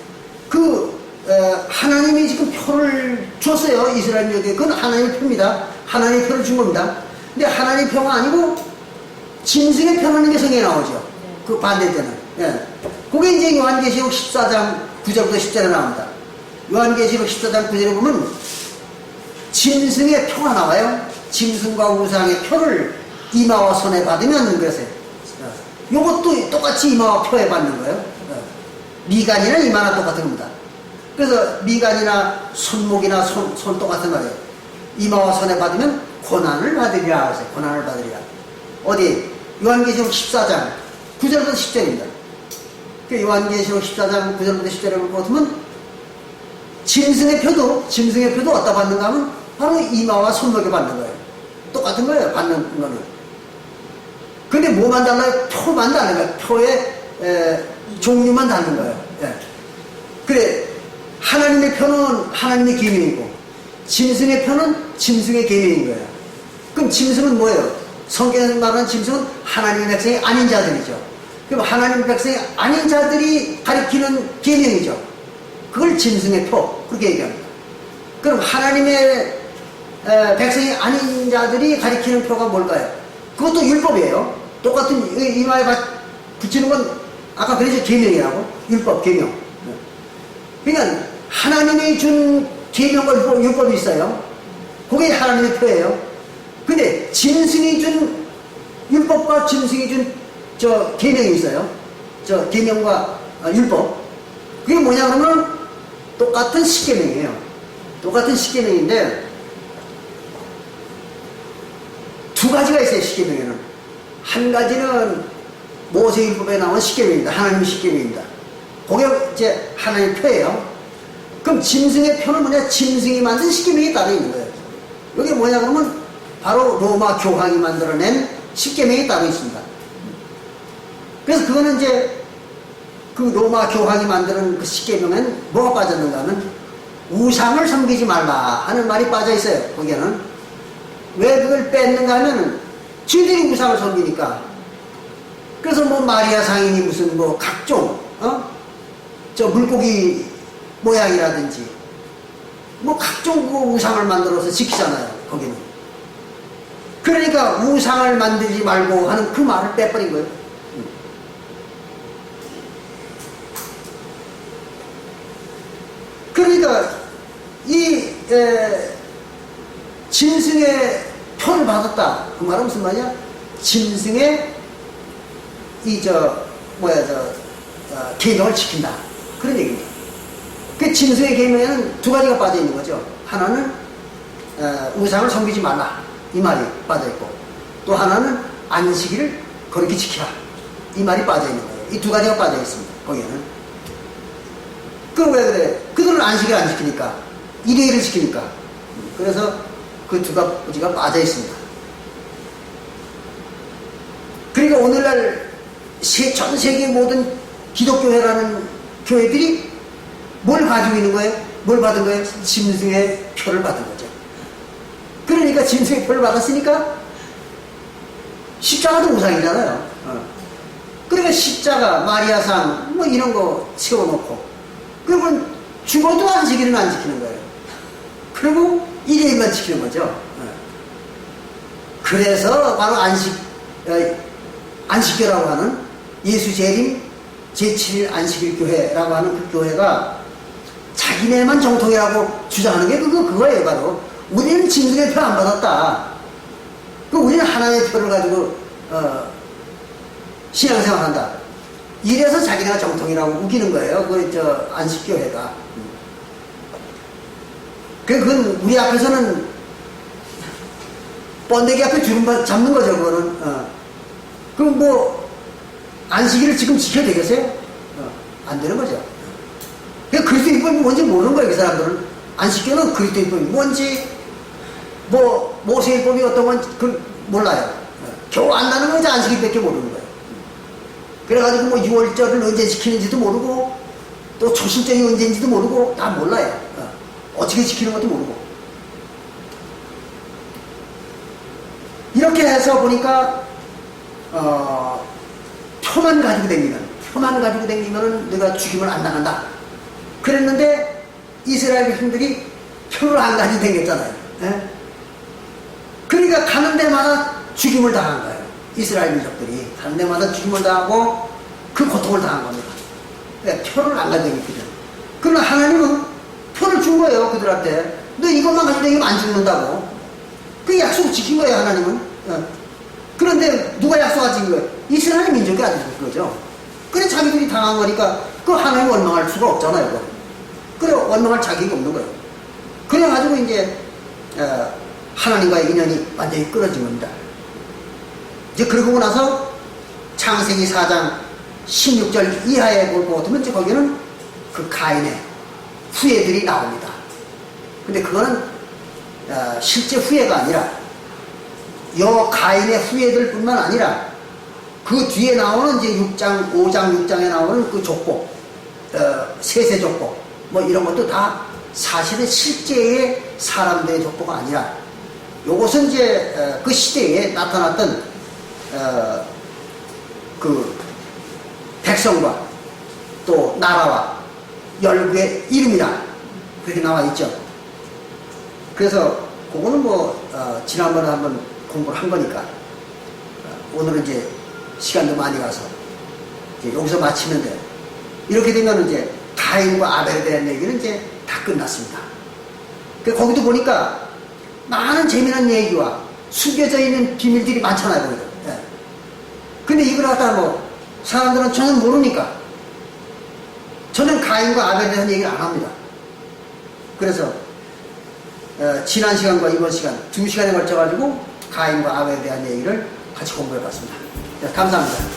하나님이 지금 표를 줬어요. 이스라엘 민족에게. 그건 하나님의 표입니다. 하나님의 표를 준 겁니다. 근데 하나님의 표가 아니고 짐승의 표라는 게 성경에 나오죠. 그 반대되는. 예. 그게 이제 요한계시록 14장 9절부터 10절에 나옵니다. 요한계시록 14장 9절에 보면 짐승의 표가 나와요. 짐승과 우상의 표를 이마와 손에 받으면 그랬어요. 요것도 똑같이 이마와 표에 받는 거예요. 미간이나 이마나 똑같은 겁니다. 그래서 미간이나 손목이나 손 똑같은 거예요. 이마와 손에 받으면 고난을 받으리라 하세요. 고난을 받으리라. 어디? 요한계시록 14장 9절부터 10절입니다. 그 요한계시록 14장 9절부터 10절을 보면 짐승의 표도 어디다 받는가 하면 바로 이마와 손목에 받는 거예요. 똑같은 거예요. 받는 거는. 근데 뭐만 달라요? 표만 다른 거예요. 표의 종류만 다른 거예요. 예. 그래 하나님의 표는 하나님의 계명이고 짐승의 표는 짐승의 계명인 거예요. 그럼 짐승은 뭐예요? 성경에서 말하는 짐승은 하나님의 백성이 아닌 자들이죠. 그럼 하나님의 백성이 아닌 자들이 가리키는 계명이죠. 그걸 짐승의 표 그렇게 얘기합니다. 그럼 하나님의 백성이 아닌 자들이 가리키는 표가 뭘까요? 그것도 율법이에요. 똑같은 이마에 붙이는 건 아까 그랬죠. 계명이라고. 율법, 계명. 그러니까 하나님이 준 계명과 율법이 있어요. 그게 하나님의 표예요. 근데 짐승이 준 율법과 짐승이 준 계명이 있어요. 계명과 율법. 그게 뭐냐 그러면 똑같은 십계명이에요. 똑같은 십계명인데 두 가지가 있어요. 십계명에는 한 가지는 모세율법에 나온 십계명입니다. 하나님의 십계명입니다. 그게 이제 하나님의 표예요. 그럼 짐승의 표는 뭐냐? 짐승이 만든 십계명이 따로 있는 거예요. 이게 뭐냐 그러면 바로 로마 교황이 만들어낸 십계명이 따로 있습니다. 그래서 그거는 이제 그 로마 교황이 만드는 그 십계명엔 뭐가 빠졌는가 하면 우상을 섬기지 말라 하는 말이 빠져 있어요. 거기에는 왜 그걸 뺐는가 하면 지들이 우상을 섬기니까. 그래서 뭐 마리아 상인이 무슨 뭐 각종 물고기 모양이라든지 뭐 각종 그 우상을 만들어서 지키잖아요. 거기는. 그러니까 우상을 만들지 말고 하는 그 말을 빼버린 거예요. 그러니까 이 짐승의 표를 받았다. 그 말은 무슨 말이야? 짐승의 계명을 지킨다. 그런 얘기입니다. 그 짐승의 계명에는 두 가지가 빠져 있는 거죠. 하나는 우상을 섬기지 말라. 이 말이 빠져 있고, 또 하나는 안식일을 그렇게 지키라. 이 말이 빠져 있는 거예요. 이 두 가지가 빠져 있습니다. 거기에는. 그럼 왜 그래? 그들은 안식일 안 지키니까. 일요일을 지키니까. 그래서 그 두 가지가 빠져 있습니다. 그러니까 오늘날 전 세계 모든 기독교회라는 교회들이 뭘 가지고 있는 거예요? 뭘 받은 거예요? 짐승의 표를 받은 거죠. 그러니까 짐승의 표를 받았으니까 십자가도 우상이잖아요. 그러니까 십자가, 마리아상 뭐 이런 거 세워놓고 그러면 죽어도 안식일은 안 지키는 거예요. 그리고 일요일만 지키는 거죠. 그래서 바로 안식교라고 하는 예수 재림 제7일 안식일 교회라고 하는 그 교회가 자기네만 정통이라고 주장하는 게 그거예요. 바로 우리는 짐승의 표 안 받았다. 우리는 하나님의 표를 가지고 신앙생활 한다. 이래서 자기네가 정통이라고 우기는 거예요. 안식교회가. 그건 우리 앞에서는 번데기 앞에 주름 잡는 거죠. 그거는. 그럼 뭐 안식일을 지금 지켜야 되겠어요? 안 되는 거죠. 그리스도인법이 뭔지 모르는 거예요. 그 사람들은. 안식교는 그리스도인법이 뭔지 뭐 모세율법이 어떤 건지 몰라요. 겨우 안다는 건 이제 안식일밖에 모르는 거예요. 그래가지고 뭐 6월절을 언제 지키는지도 모르고 또 초신절이 언제인지도 모르고 다 몰라요. 어떻게 지키는 것도 모르고. 이렇게 해서 보니까 표만 가지고 다니면은 내가 죽임을 안 당한다. 그랬는데 이스라엘 백성들이 표를 안 가지고 다녔잖아요. 그러니까 가는 데마다 죽임을 당한 거예요. 이스라엘 민족들이 가는 데마다 죽임을 당하고 그 고통을 당한 겁니다. 표를 안 가지고 다녔거든. 그러나 하나님은 표를 준 거예요. 그들한테. 너 이것만 가지고 다니면 안 죽는다고. 그 약속을 지킨 거예요. 하나님은. 그런데 누가 약속 안 지킨 거예요? 이스라엘 민족이 안 지킨 거죠. 그래 자기들이 당한 거니까 그 하나님 원망할 수가 없잖아요. 그래 원망할 자격이 없는 거예요. 그래가지고 이제 하나님과의 인연이 완전히 끊어진 겁니다. 이제 그러고 나서 창세기 4장 16절 이하에 보면 이제 거기는 그 가인의 후예들이 나옵니다. 근데 그거는 실제 후예가 아니라 요 가인의 후예들 뿐만 아니라 그 뒤에 나오는 이제 5장 6장에 나오는 그 족보, 세세 족보, 뭐 이런 것도 다 사실은 실제의 사람들의 족보가 아니라 요것은 이제 그 시대에 나타났던 그 백성과 또 나라와 열국의 이름이라 그렇게 나와 있죠. 그래서 그거는 뭐 지난번에 한번 공부를 한 거니까 오늘은 이제 시간도 많이 가서 이제 여기서 마치면 돼요. 이렇게 되면 이제 가인과 아벨에 대한 얘기는 이제 다 끝났습니다. 거기도 보니까 많은 재미난 얘기와 숨겨져 있는 비밀들이 많잖아요. 거기도. 근데 이걸 갖다 뭐 사람들은 전혀 모르니까 저는 가인과 아벨에 대한 얘기를 안 합니다. 그래서 지난 시간과 이번 시간 2시간에 걸쳐가지고 가인과 아벨에 대한 얘기를 같이 공부해 봤습니다. 감사합니다.